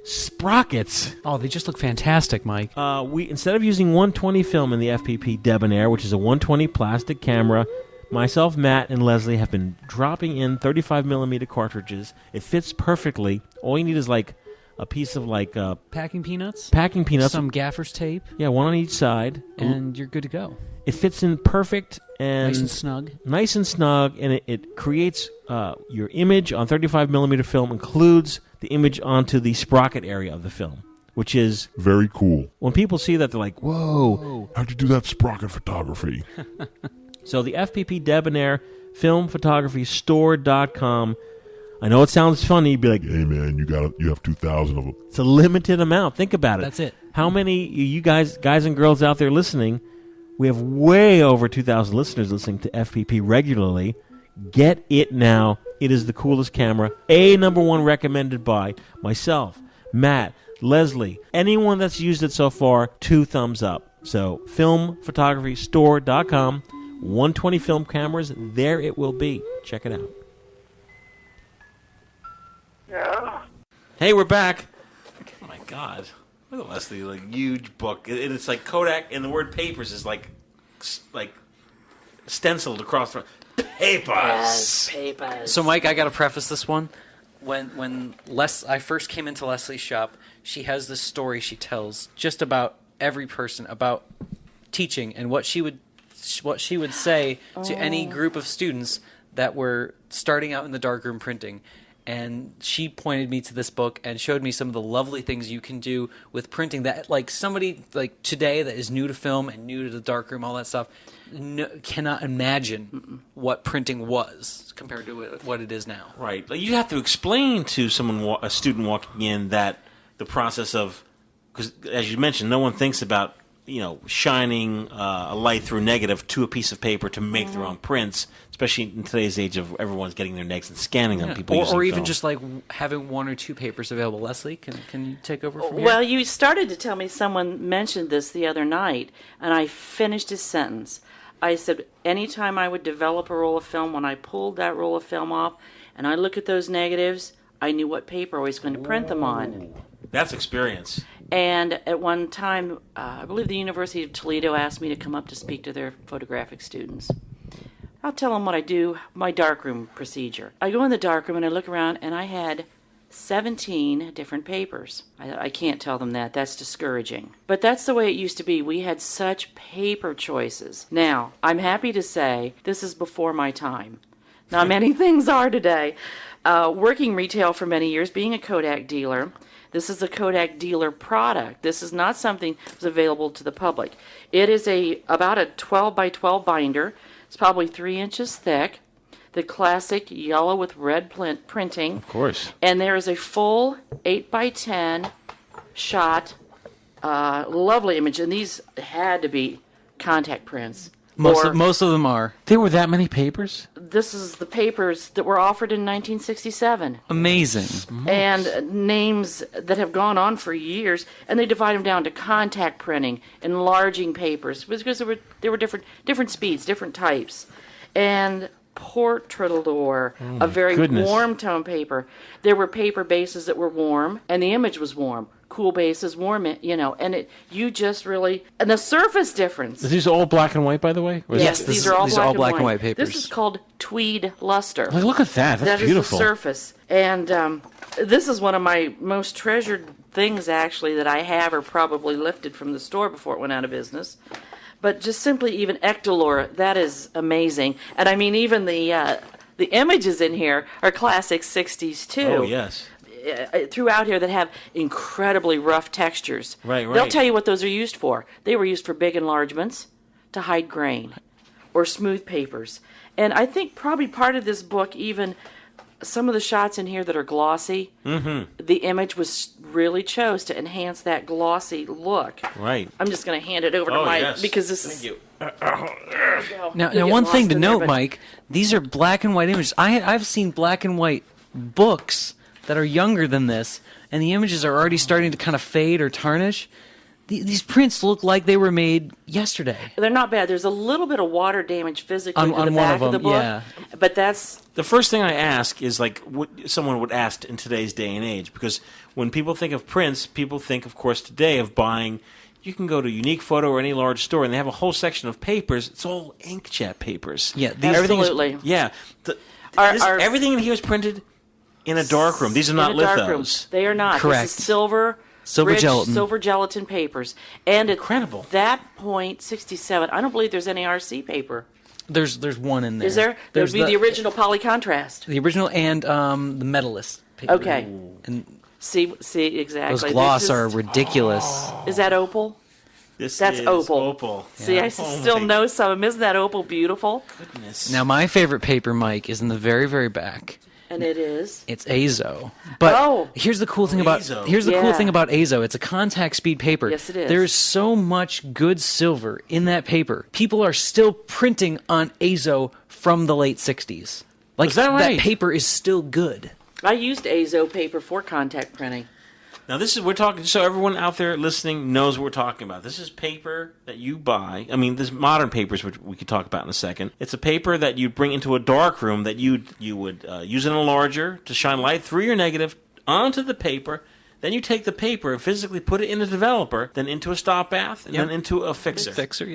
sprockets. Oh, they just look fantastic, Mike. We instead of using 120 film in the FPP Debonair, which is a 120 plastic camera, myself, Matt, and Leslie have been dropping in 35mm cartridges. It fits perfectly. All you need is like a piece of like Packing peanuts, packing peanuts. some gaffer's tape, Yeah, one on each side. and you're good to go. It fits in perfect and Nice and snug. nice and snug, and it creates your image on 35mm film, includes the image onto the sprocket area of the film, which is Very cool. when people see that, they're like, whoa. How'd you do that sprocket photography? So the FPP Debonair filmphotography.store.com. I know it sounds funny. You'd be like, Hey man, you have 2,000 of them. it's a limited amount. Think about it. That's it. How many you guys and girls out there listening? We have way over 2,000 listeners listening to FPP regularly. Get it now. It is the coolest camera. Number one recommended by myself, Matt, Leslie, anyone that's used it so far, 2 thumbs up. So filmphotography.store.com, 120 film cameras, there it will be. Check it out. Yeah. Hey, we're back. Oh my God. Look at Leslie, like huge book. And it's like Kodak, and the word papers is like stenciled across the papers. Papers. So, Mike, I got to preface this one. When I first came into Leslie's shop, she has this story she tells just about every person, about teaching and what she would say to any group of students that were starting out in the darkroom printing. And she pointed me to this book and showed me some of the lovely things you can do with printing that, like, somebody like today that is new to film and new to the darkroom, all that stuff, cannot imagine what printing was compared to what it is now. Right. Like, you have to explain to someone, a student walking in, that the process of, because as you mentioned, no one thinks about, shining a light through negative to a piece of paper to make their own prints, especially in today's age of everyone's getting their negs and scanning them. People or even film. just like having one or two papers available. Leslie, can you take over from here? Well, you started to tell me someone mentioned this the other night, and I finished his sentence. I said, anytime I would develop a roll of film, when I pulled that roll of film off and I look at those negatives, I knew what paper I was going to print them on. That's experience. And at one time, I believe the University of Toledo asked me to come up to speak to their photographic students. I'll tell them what I do, my darkroom procedure. I go in the darkroom and I look around, and I had 17 different papers. I can't tell them that. That's discouraging. But that's the way it used to be. We had such paper choices. Now, I'm happy to say this is before my time. Not many things are today. Working retail for many years, being a Kodak dealer, this is a Kodak dealer product. This is not something that's available to the public. It is about a 12 by 12 binder. It's probably 3 inches thick. The classic yellow with red printing. Of course. And there is a full 8 by 10 shot, lovely image. And these had to be contact prints. Most of them are. There were that many papers? This is the papers that were offered in 1967. Amazing. And names that have gone on for years, and they divide them down to contact printing, enlarging papers, because there were different speeds, different types, and Portrait, a very warm tone paper. There were paper bases that were warm, and the image was warm. Cool bases, warm, and you just really, and the surface difference. Are these all black and white, by the way? Yes, these are all black and white papers. This is called Tweed Luster. Like, look at that. That's beautiful. That is the surface. And this is one of my most treasured things, actually, that I have, or probably lifted from the store before it went out of business. But just simply even Ectolor, that is amazing. And I mean, even the images in here are classic 60s, too. Oh, yes. Throughout here that have incredibly rough textures. Right. They'll tell you what those are used for. They were used for big enlargements, to hide grain, or smooth papers. And I think probably part of this book, even some of the shots in here that are glossy, the image was really chose to enhance that glossy look. Right. I'm just going to hand it over to Mike, yes. because this Thank is... you. Now one thing to note, Mike, these are black and white images. I've seen black and white books that are younger than this, and the images are already starting to kind of fade or tarnish. These prints look like they were made yesterday. They're not bad. There's a little bit of water damage physically on to the back of the book, yeah. But that's... The first thing I ask is like what someone would ask in today's day and age, because when people think of prints, people think, of course, today of buying. You can go to Unique Photo or any large store, and they have a whole section of papers. It's all inkjet papers. Yeah, absolutely. Everything in here is printed in a darkroom. These are not lithos. They are not. Correct. This is silver gelatin. Silver gelatin papers. And at incredible. That point, 67, I don't believe there's any RC paper. There's one in there. Is there? There'd be the original polycontrast. The original and the Medalist paper. Okay. And see exactly. those gloss are ridiculous. Is that opal? That's opal. See, I still know some of them. Isn't that opal beautiful? Goodness. Now, my favorite paper, Mike, is in the very, very back. And it is? It's Azo. But here's the cool thing about Azo. It's a contact speed paper. Yes, it is. There's so much good silver in that paper. People are still printing on Azo from the late 60s. Like, is that right? That paper is still good. I used Azo paper for contact printing. Now, we're talking, so everyone out there listening knows what we're talking about. This is paper that you buy. I mean, there's modern papers, which we could talk about in a second. It's a paper that you bring into a dark room that you would use an enlarger to shine light through your negative onto the paper. Then you take the paper and physically put it in a developer, then into a stop bath, and then into a fixer.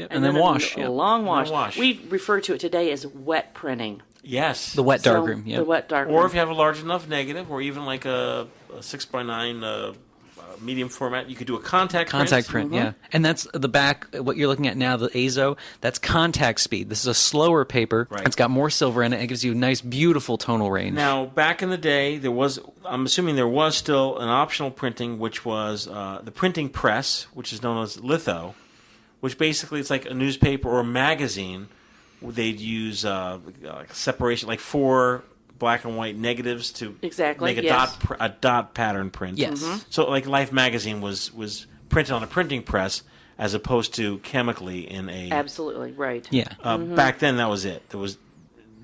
And then wash. A long wash. We refer to it today as wet printing. Yes. The wet darkroom. The wet darkroom. Or if you have a large enough negative, or even like a 6x9 medium format. You could do a contact print, yeah. And that's the back, what you're looking at now, the Azo, that's contact speed. This is a slower paper. Right. It's got more silver in it. It gives you a nice, beautiful tonal range. Now, back in the day, I'm assuming there was still an optional printing, which was the printing press, which is known as litho, which basically it's like a newspaper or a magazine. They'd use separation, like 4 black and white negatives to make a dot pattern print. Yes. So like Life magazine was printed on a printing press as opposed to chemically in a... Absolutely, right. Yeah. Back then, that was it. There was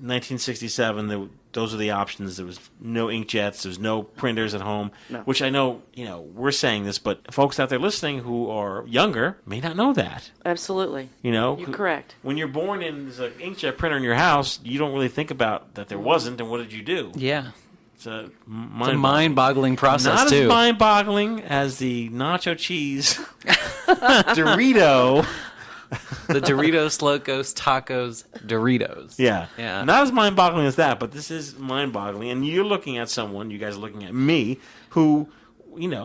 1967, those are the options. There was no inkjets. There was no printers at home, which I know, we're saying this, but folks out there listening who are younger may not know that. Absolutely. You're correct. When you're born and there's an inkjet printer in your house, you don't really think about that there wasn't, and what did you do? Yeah. It's a mind-boggling process, Not too. as mind-boggling as the nacho cheese Dorito. The Doritos Locos Tacos Doritos. Yeah. Yeah. Not as mind-boggling as that, but this is mind-boggling. And you're looking at someone, you guys are looking at me, who,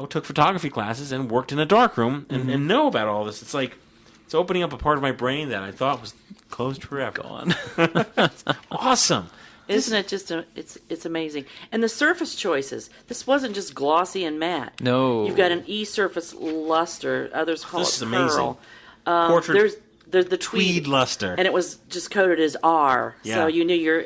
took photography classes and worked in a darkroom and know about all this. It's like, it's opening up a part of my brain that I thought was closed forever. Gone. It's awesome. Isn't it just it's amazing. And the surface choices. This wasn't just glossy and matte. No. You've got an E-surface luster. Others call This it is amazing. pearl. Portrait There's the tweed luster. And it was just coded as R. Yeah. So you knew your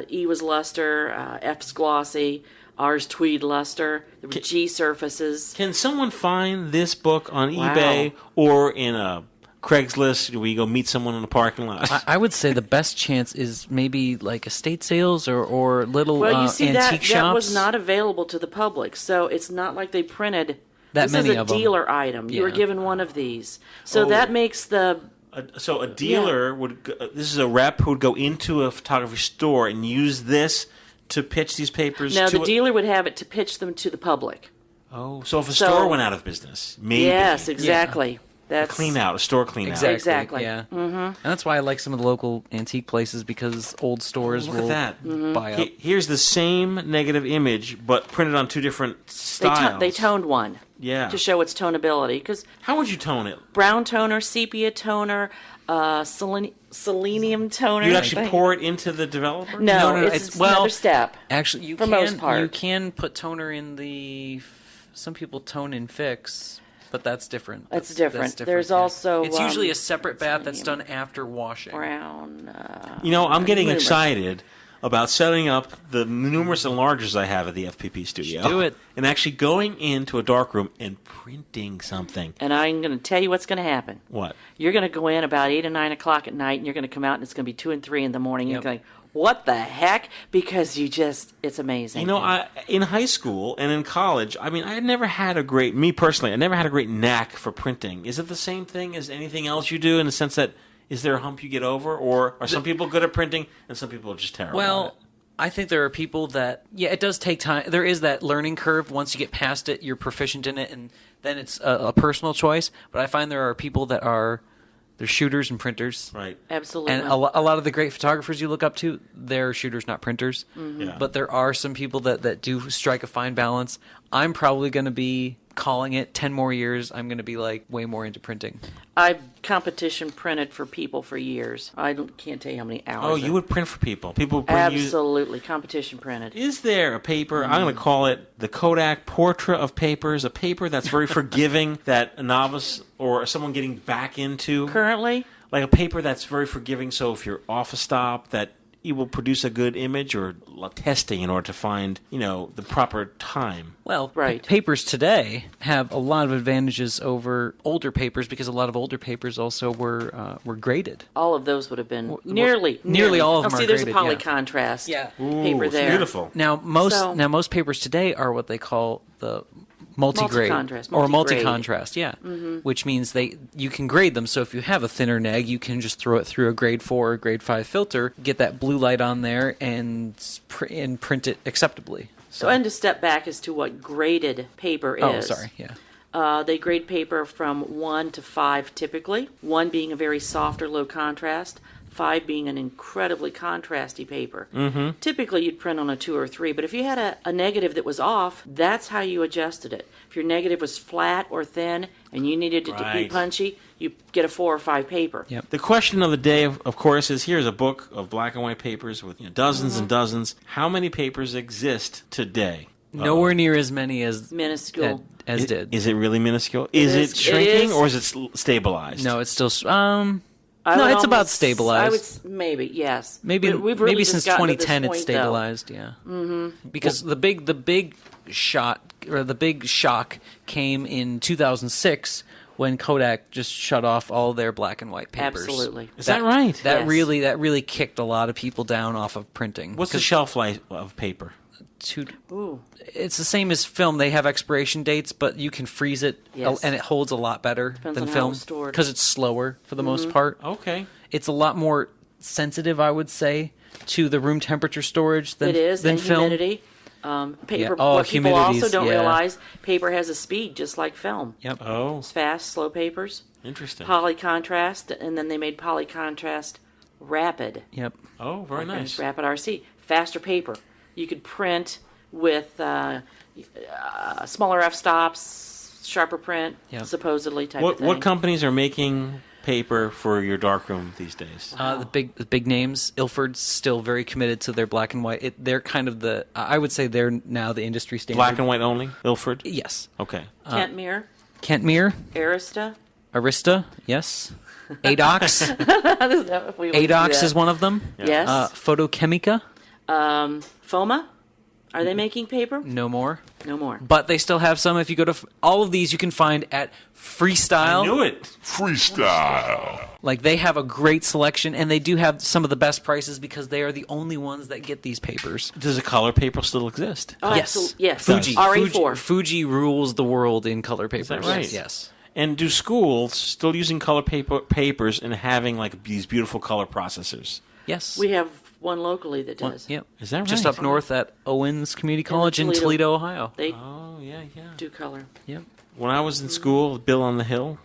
E was luster, F's glossy, R's tweed luster. There were G surfaces. Can someone find this book on Wow. eBay or in a Craigslist where you go meet someone in a parking lot? I would say the best chance is maybe like estate sales or little Well, you see, antique shops. that was not available to the public. So it's not like they printed... That this many is a of them. dealer item. You were Yeah. given one of these. So Oh. that makes the... So a dealer would. This is a rep who would go into a photography store and use this to pitch these papers. No, to the dealer would have it to pitch them to the public. Oh, so if a So- store went out of business, maybe. Yes, exactly. A clean out, a store clean out. Exactly. Yeah. And that's why I like some of the local antique places, because old stores Look will at that. buy up. Here's the same negative image, but printed on 2 different styles. They toned one. Yeah. To show its tonability. Because how would you tone it? Brown toner, sepia toner, selenium toner. You'd actually pour it into the developer? No, it's another step. Actually, you for can, most part. You can put toner in the... Some people tone in fix, but that's different. That's different. There's also... It's usually a separate bath that's done after washing. Brown... I'm getting numerous. excited about setting up the numerous enlargers I have at the FPP studio. Do it. And actually going into a darkroom and printing something. And I'm going to tell you what's going to happen. What? You're going to go in about 8 or 9 o'clock at night, and you're going to come out, and it's going to be 2 and 3 in the morning. Yep. You're going, what the heck? Because it's amazing. In high school and in college, I had never had me personally, I never had a great knack for printing. Is it the same thing as anything else you do in the sense that, is there a hump you get over? Or are some people good at printing and some people are just terrible at it? Well, I think there are people that, it does take time. There is that learning curve. Once you get past it, you're proficient in it, and then it's a personal choice. But I find there are people that they're shooters and printers. Right. Absolutely. And a lot of the great photographers you look up to, they're shooters, not printers. Mm-hmm. Yeah. But there are some people that do strike a fine balance. I'm probably going to be calling it 10 more years. I'm going to be way more into printing. I've competition printed for people for years. I can't tell you how many hours. Oh, you would print for people. People would bring you... Absolutely. Competition printed. Is there a paper, I'm going to call it the Kodak Portrait of Papers, a paper that's very forgiving that a novice or someone getting back into? Currently? Like a paper that's very forgiving, so if you're off a stop, that it will produce a good image, or testing in order to find, the proper time. Well, right. Papers today have a lot of advantages over older papers, because a lot of older papers also were graded. All of those would have been nearly all of them see, are there's graded, a polycontrast paper Ooh, there. Beautiful. Now most papers today are what they call the multi-grade or multi-contrast, which means you can grade them. So if you have a thinner neg, you can just throw it through a grade 4 or grade 5 filter, get that blue light on there, and print it acceptably. So, and to step back as to what graded paper is. Oh, sorry, yeah. They grade paper from 1 to 5 typically, 1 being a very soft or low contrast, 5 being an incredibly contrasty paper. Typically, you'd print on a 2 or 3, but if you had a negative that was off, that's how you adjusted it. If your negative was flat or thin and you needed it to be Right. punchy, you get a 4 or 5 paper. Yep. The question of the day, of course, is here's a book of black and white papers with dozens and dozens. How many papers exist today? Nowhere near as many as Minuscule. as did. Is it really minuscule? Is it is. shrinking It is. or is it stabilized? No, it's still. I No, would it's about almost- stabilized. I would maybe, yes. Maybe We've really maybe just since gotten to this 2010 it's point, though. stabilized. Yeah. Mm-hmm. Because the big shock came in 2006 when Kodak just shut off all their black and white papers. Absolutely. Is that right? That Yes. really kicked a lot of people down off of printing. What's the shelf life of paper? Ooh. It's the same as film. They have expiration dates, but you can freeze it, Yes. and it holds a lot better Depends than on how film it's stored. because it's slower for the most part. Okay. It's a lot more sensitive, I would say, to the room temperature storage than It is, than and film. humidity. Paper. Yeah. Oh, what people also humidities, don't yeah. realize, paper has a speed just like film. Yep. Oh, It's fast, slow papers. interesting. Poly contrast, and then they made poly contrast rapid. Yep. Oh, very And nice. it's rapid RC. Faster paper. You could print with smaller f-stops, sharper print, Yep. supposedly type of What thing. companies are making paper for your darkroom these days? The big names. Ilford's still very committed to their black and white. They're kind of I would say they're now the industry standard. Black and white only? Ilford? Yes. Okay. Kent Mere, Kentmere, Arista. Arista, yes. Adox. We wouldn't do Adox that. is one of them. Yes. Photochemica, FOMA. Are they making paper? no more. No more. But they still have some. If you go to all of these, you can find at Freestyle. I knew it. Freestyle. Like they have a great selection, and they do have some of the best prices because they are the only ones that get these papers. Does a color paper still exist? Oh, Yes. absolutely. Yes. Fuji. RA4. Fuji rules the world in color papers. that right? Yes. And do schools still using color papers and having like these beautiful color processors? Yes. We have one locally that does. Yep. Is that Just right? up north at Owens Community College in Toledo. Toledo, Ohio. They Oh, yeah. do color. Yep. When I was in school, Bill on the Hill,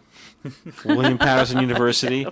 William Patterson University,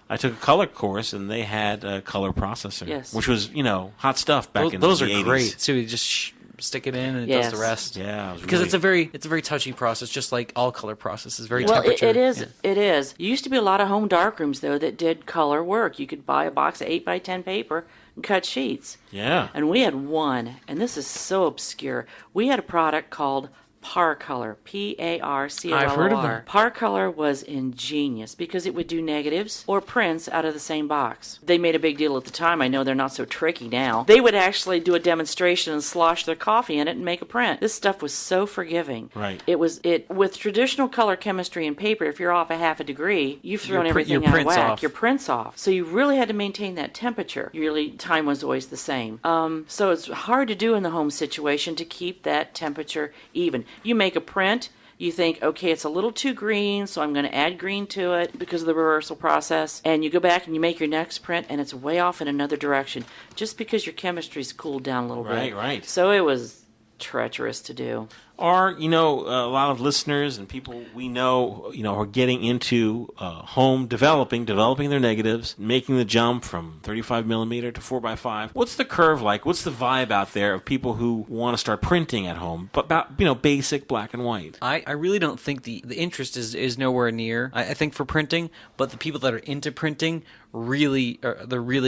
I took a color course and they had a color processor. Yes. Which was, hot stuff back in Those the are 80s. great. So you just stick it in and it Yes. does the rest. Yeah, it was Because really- it's a very touchy process, just like all color processes. Very Well, temperature. it is. Yeah. It is. There used to be a lot of home darkrooms though that did color work. You could buy a box of 8x10 paper and cut sheets. Yeah. And we had one, and this is so obscure. We had a product called Parcolor, Parcolor. I've heard of that. Parcolor was ingenious because it would do negatives or prints out of the same box. They made a big deal at the time. I know they're not so tricky now. They would actually do a demonstration and slosh their coffee in it and make a print. This stuff was so forgiving. Right. It with traditional color chemistry and paper, if you're off a half a degree, you've thrown everything your out of print's whack. off. Your print's off. So you really had to maintain that temperature. Usually time was always the same. So it's hard to do in the home situation to keep that temperature even. You make a print, you think, okay, it's a little too green, so I'm going to add green to it because of the reversal process. And you go back and you make your next print, and it's way off in another direction just because your chemistry's cooled down a little bit. Right, right. So it was treacherous to do. Are a lot of listeners and people we know are getting into home developing their negatives, making the jump from 35 millimeter to 4x5. What's the curve like? What's the vibe out there of people who want to start printing at home, but about basic black and white? I really don't think the interest is nowhere near. I think for printing, but the people that are into printing they're really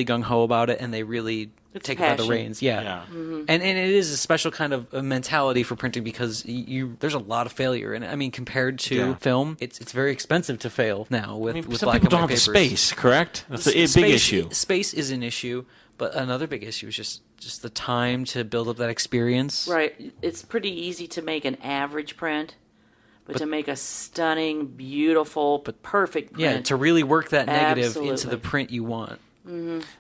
gung ho about it, and they really take it by the passion. reins. Yeah. And it is a special kind of a mentality for printing because there's a lot of failure, and I mean compared to film, it's very expensive to fail now with some black people and don't white have the papers. space, correct? That's a big Space- issue. Space is an issue, but another big issue is just the time to build up that experience. Right. It's pretty easy to make an average print, but to make a stunning, beautiful, perfect print. Yeah, to really work that negative into Absolutely. the print you want.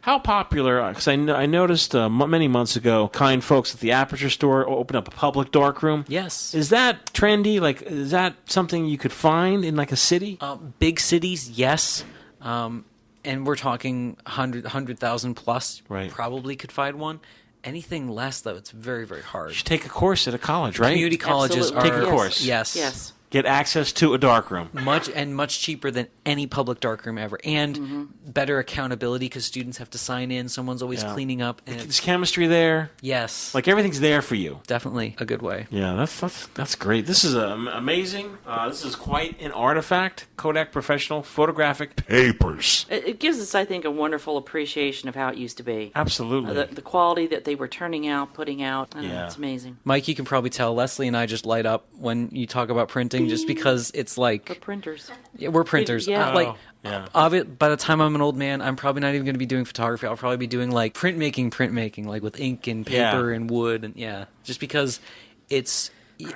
How popular? Because I noticed many months ago, kind folks at the Aperture store opened up a public darkroom. Yes. Is that trendy? Like, is that something you could find in like a city? Big cities, yes. And we're talking 100,000 plus. Right. Probably could find one. Anything less, though, it's very, very hard. You should take a course at a college, right? Community colleges Absolutely. are... Take a course. Yes. Yes. get access to a darkroom. Much cheaper than any public darkroom ever, and better accountability because students have to sign in. Someone's always cleaning up. And There's chemistry there. Yes, Like everything's there for you. definitely a good way. Yeah, that's great. This is amazing. This is quite an artifact. Kodak Professional Photographic Papers. It gives us, I think, a wonderful appreciation of how it used to be. Absolutely. The quality that they were turning out, putting out. I don't know, it's amazing. Mike, you can probably tell Leslie and I just light up when you talk about printing, just because it's like We're printers. Yeah, we're printers. Yeah. By the time I'm an old man, I'm probably not even going to be doing photography. I'll probably be doing like printmaking, like with ink and paper and wood, and just because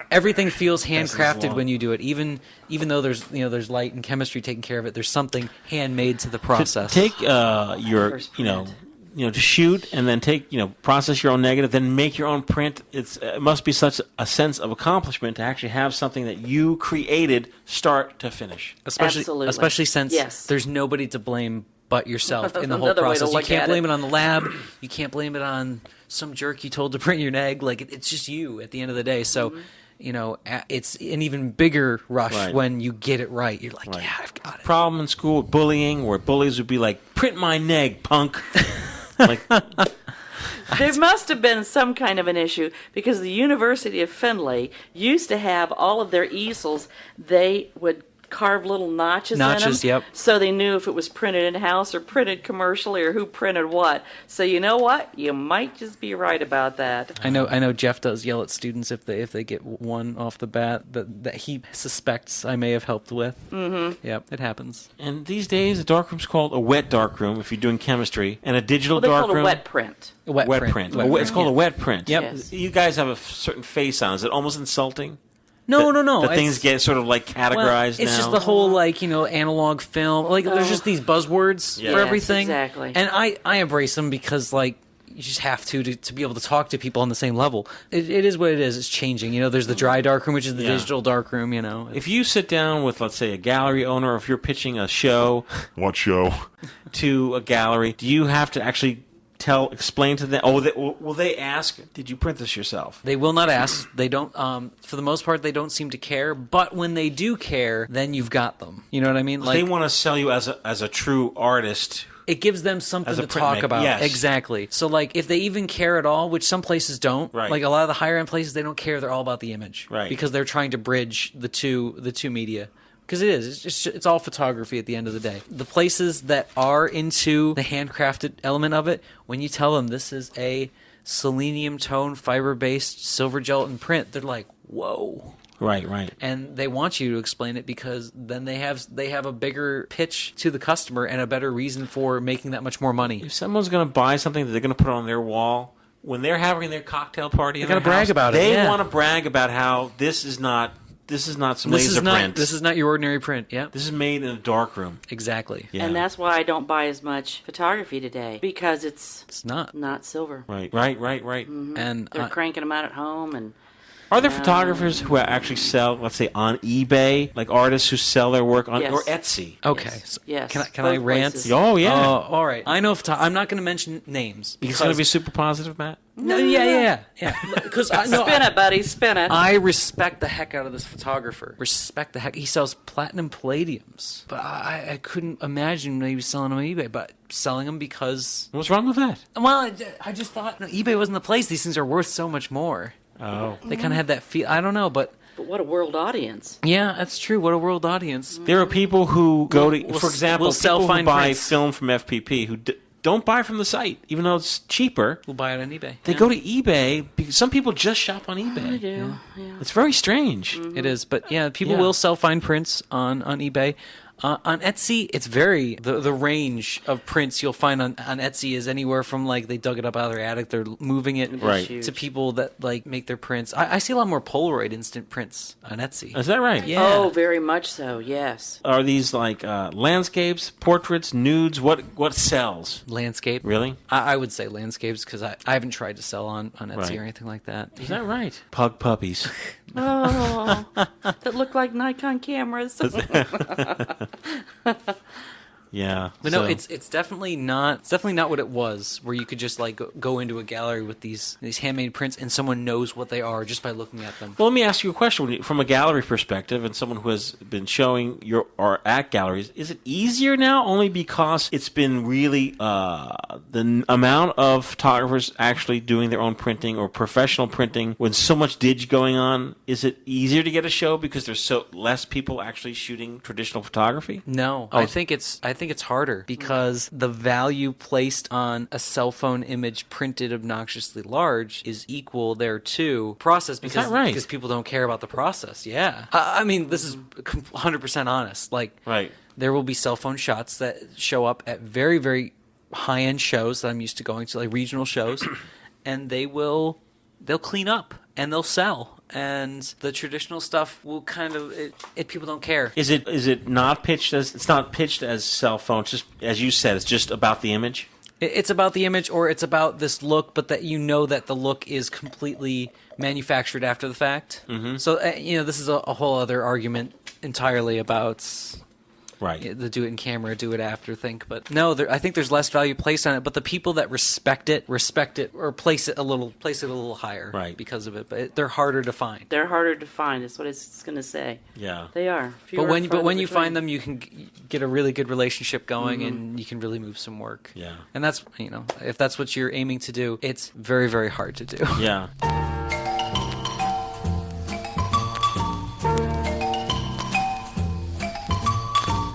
everything feels handcrafted when you do it. Even though there's light and chemistry taking care of it, there's something handmade to the process. To take your to shoot and then process your own negative, then make your own print. It must be such a sense of accomplishment to actually have something that you created start to finish. Especially since there's nobody to blame but yourself in the whole process. You can't blame it on the lab. You can't blame it on some jerk you told to print your neg. Like it's just you at the end of the day. So. It's an even bigger rush when you get it right. You're like, yeah, I've got it. Problem in school with bullying, where bullies would be like, "Print my neg, punk." There must have been some kind of an issue because the University of Findlay used to have all of their easels. They would carve little notches in them, so they knew if it was printed in-house or printed commercially or who printed what. So you know what? You might just be right about that. I know Jeff does yell at students if they get one off the bat that he suspects I may have helped with. Mm-hmm. Yep, it happens. And these days, a darkroom's called a wet darkroom if you're doing chemistry, and a digital they darkroom. Call it a wet print. A wet print. It's called a wet print. Yep. Yes. You guys have a certain face on. Is it almost insulting? No. The things get sort of like categorized now. It's just the whole analog film. Like there's just these buzzwords for everything. Exactly. And I embrace them because you just have to be able to talk to people on the same level. It is what it is. It's changing. There's the dry darkroom, which is the digital darkroom. If you sit down with, let's say, a gallery owner, or if you're pitching a show, what show, to a gallery, do you have to actually explain to them? Will they ask, did you print this yourself? They will not ask. They don't. For the most part, they don't seem to care. But when they do care, then you've got them. You know what I mean? They want to sell you as a true artist. It gives them something to talk about. Yes. Exactly. So, if they even care at all, which some places don't, right. A lot of the higher end places, they don't care. They're all about the image, right? Because they're trying to bridge the two media. Because it is. It's all photography at the end of the day. The places that are into the handcrafted element of it, when you tell them this is a selenium tone fiber-based silver gelatin print, they're like, whoa. Right. And they want you to explain it because then they have a bigger pitch to the customer and a better reason for making that much more money. If someone's going to buy something that they're going to put on their wall, when they're having their cocktail party, they got to brag about it. They want to brag about how this is not some laser print. This is not your ordinary print. Yeah. This is made in a darkroom. Exactly. Yeah. And that's why I don't buy as much photography today because it's not silver. Right. Mm-hmm. And they're cranking them out at home. And are there photographers who actually sell, let's say, on eBay, like artists who sell their work on or Etsy? Okay. Yes. Can I rant? Places. Oh yeah. All right. I know. I'm not going to mention names. It's going to be super positive, Matt. No, yeah. Because spin it, buddy, spin it. I respect the heck out of this photographer. Respect the heck. He sells platinum palladiums, but I couldn't imagine maybe selling them on eBay. But selling them because what's wrong with that? Well, I just thought eBay wasn't the place. These things are worth so much more. Oh, they kind of had that feel. I don't know, but what a world audience. Yeah, that's true. What a world audience. There are people who go to, for example, people who buy prints. film from FPP who don't buy from the site, even though it's cheaper. We'll buy it on eBay. They go to eBay because some people just shop on eBay. I do. Yeah. It's very strange. It is, but people will sell fine prints on eBay. On Etsy, it's the range of prints you'll find on Etsy is anywhere from they dug it up out of their attic, they're moving it to people that make their prints. I see a lot more Polaroid instant prints on Etsy. Is that right? Yeah. Oh, very much so. Yes. Are these landscapes, portraits, nudes? What sells? Landscape. Really? I would say landscapes because I haven't tried to sell on Etsy or anything like that. Is that right? Pug puppies. Oh, that look like Nikon cameras. Yeah, Yeah. But no, it's definitely not. It's definitely not what it was, where you could just like go into a gallery with these handmade prints, and someone knows what they are just by looking at them. Well, let me ask you a question. From a gallery perspective, and someone who has been showing your art at galleries, is it easier now only because it's been really the amount of photographers actually doing their own printing or professional printing when so much dig going on? Is it easier to get a show because there's so less people actually shooting traditional photography? No, I think it's harder because the value placed on a cell phone image printed obnoxiously large is equal there to process because, Is that right? because people don't care about the process. Yeah. I mean, this is 100% honest. Like, right. There will be cell phone shots that show up at very, very high-end shows that I'm used to going to, like regional shows, and they'll clean up and they'll sell. And the traditional stuff will kind of people don't care. Is it not pitched as it's not pitched as cell phone? It's just as you said, it's just about the image. It's about the image, or it's about this look, but that you know that the look is completely manufactured after the fact. Mm-hmm. So this is a whole other argument entirely about. Right. The do it in camera, do it after thing. But no, I think there's less value placed on it. But the people that respect it, or place it a little higher, right, because of it. But they're harder to find. They're harder to find. Is what it's going to say. Yeah, they are. But when you find them, you can get a really good relationship going, and you can really move some work. Yeah, and that's if that's what you're aiming to do, it's very, very hard to do. Yeah.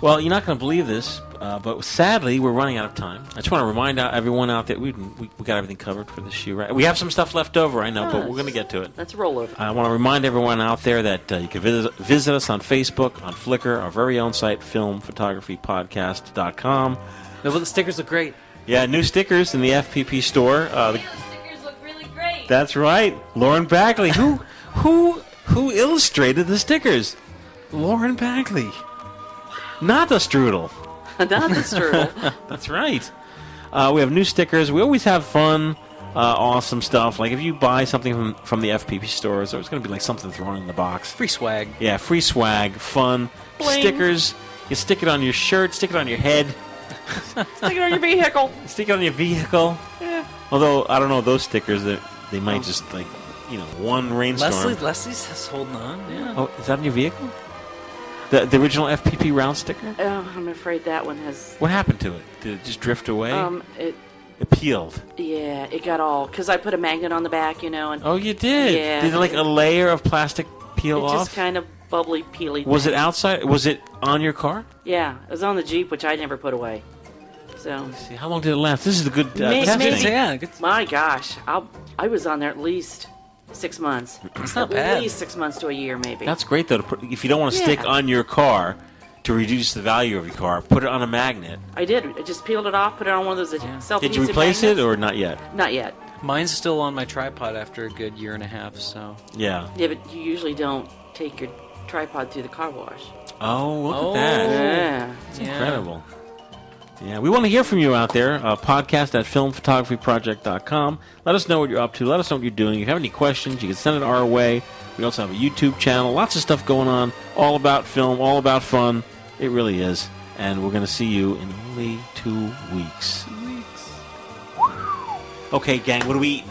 Well, you're not going to believe this, but sadly, we're running out of time. I just want to remind everyone out there we got everything covered for this shoe, right? We have some stuff left over, I know, but we're going to get to it. Let's roll over. I want to remind everyone out there that you can visit us on Facebook, on Flickr, our very own site, filmphotographypodcast.com. No, but the stickers look great. Yeah, new stickers in the FPP store. The stickers look really great. That's right, Lauren Bagley. Who illustrated the stickers? Lauren Bagley. Not the strudel. Not the strudel. That's right. We have new stickers. We always have fun, awesome stuff. Like if you buy something from the FPP stores, there's going to be like something thrown in the box. Free swag. Yeah, free swag, fun. Bling. Stickers. You stick it on your shirt, stick it on your head. Stick it on your vehicle. Stick it on your vehicle. Yeah. Although, I don't know, those stickers, they might just like, one rainstorm. Leslie's holding on, yeah. Oh, is that in your vehicle? The original FPP round sticker? Oh, I'm afraid that one has... What happened to it? Did it just drift away? It peeled. Yeah, it got all... Because I put a magnet on the back, and... Oh, you did? Yeah. Did like a layer of plastic peel off? It just kind of bubbly, peely. Was it outside? Was it on your car? Yeah, it was on the Jeep, which I never put away. So... Let's see, how long did it last? This is the good testing. Maybe. Yeah, good. My gosh, I was on there at least 6 months. That's not bad. At least 6 months to a year, maybe. That's great, though. If you don't want to stick on your car to reduce the value of your car, put it on a magnet. I did. I just peeled it off, put it on one of those self-adhesive Did you replace magnets. it or not yet? Not yet. Mine's still on my tripod after a good year and a half, so... Yeah. Yeah, but you usually don't take your tripod through the car wash. Oh, look at that. Yeah. It's incredible. Yeah, we want to hear from you out there. Podcast at filmphotographyproject.com. Let us know what you're up to. Let us know what you're doing. If you have any questions, you can send it our way. We also have a YouTube channel. Lots of stuff going on. All about film, all about fun. It really is. And we're going to see you in only 2 weeks. Okay, gang, what are we eating?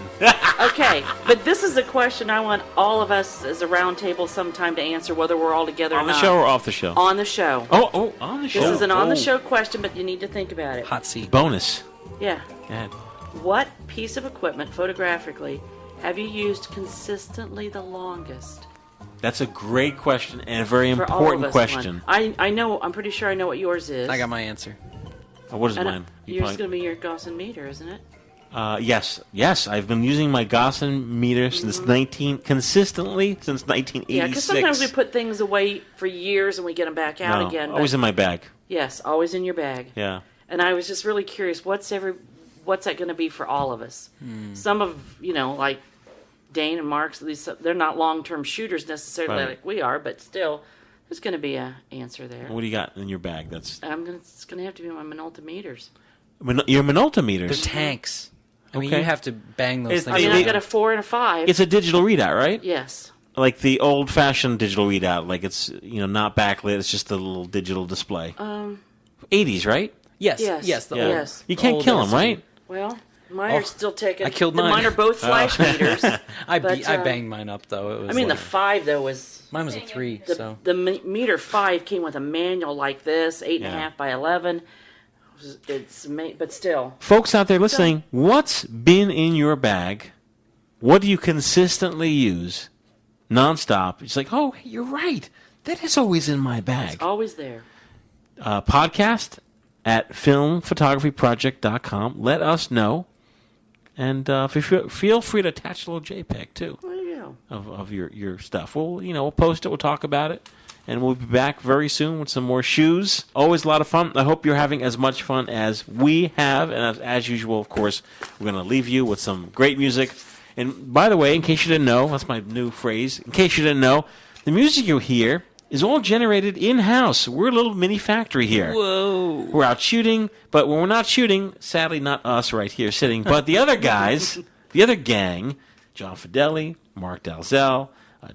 Okay, but this is a question I want all of us as a round table sometime to answer, whether we're all together or On not. the show or off the show? On the show. Oh, on the show. This is an on-the-show question, but you need to think about it. Hot seat. Bonus. Yeah. Go ahead. What piece of equipment, photographically, have you used consistently the longest? That's a great question and a very For all important of us, question. I know, I'm pretty sure I know what yours is. I got my answer. What is And mine? yours is going to be your Gaussian meter, isn't it? Yes. I've been using my Gaussian meter consistently since 1986. Yeah, because sometimes we put things away for years and we get them back out again. But Always in my bag. Yes, always in your bag. Yeah. And I was just really curious, what's that going to be for all of us? Some of, like Dane and Mark's, at least they're not long-term shooters necessarily like we are, but still, there's going to be an answer there. What do you got in your bag? It's going to have to be my Minolta meters. Your Minolta meters? They're tanks. I mean, Okay. you have to bang those things. I mean, I got a 4 and a 5. It's a digital readout, right? Yes. Like the old-fashioned digital readout, like it's not backlit, it's just a little digital display. 80s, right? Yes. Yes. Yes. The Yeah. old- Yes. You can't old kill them, SG. right? Well, mine are still taking. I killed Mine mine. are both flash meters. I but, banged mine up though. It was I mean, like, the 5 though was. mine was a 3. The, So the meter 5 came with a manual like this, 8.5 by 11. But still. Folks out there listening, what's been in your bag? What do you consistently use nonstop? It's like, oh, you're right. That is always in my bag. It's always there. Podcast at filmphotographyproject.com. Let us know. And feel free to attach a little JPEG, too, There you go. of your stuff. We'll post it. We'll talk about it. And we'll be back very soon with some more shoes. Always a lot of fun. I hope you're having as much fun as we have. And as usual, of course, we're going to leave you with some great music. And by the way, in case you didn't know, that's my new phrase. In case you didn't know, the music you hear is all generated in-house. We're a little mini factory here. whoa. We're out shooting, but when we're not shooting, sadly not us right here sitting, but the other guys, the other gang, John Fideli, Mark Dalzell,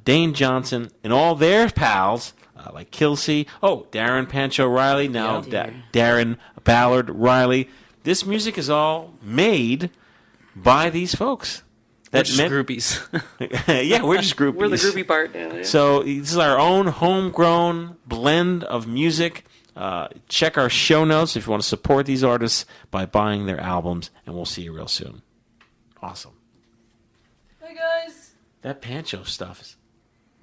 Dane Johnson, and all their pals, like Kilsey, Darren Pancho Riley, now Darren Ballard Riley. This music is all made by these folks. We're just groupies. Yeah, we're just groupies. We're the groupie part now. Yeah. So this is our own homegrown blend of music. Check our show notes if you want to support these artists by buying their albums, and we'll see you real soon. Awesome. Hey guys. That Pancho stuff is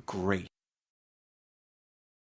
great.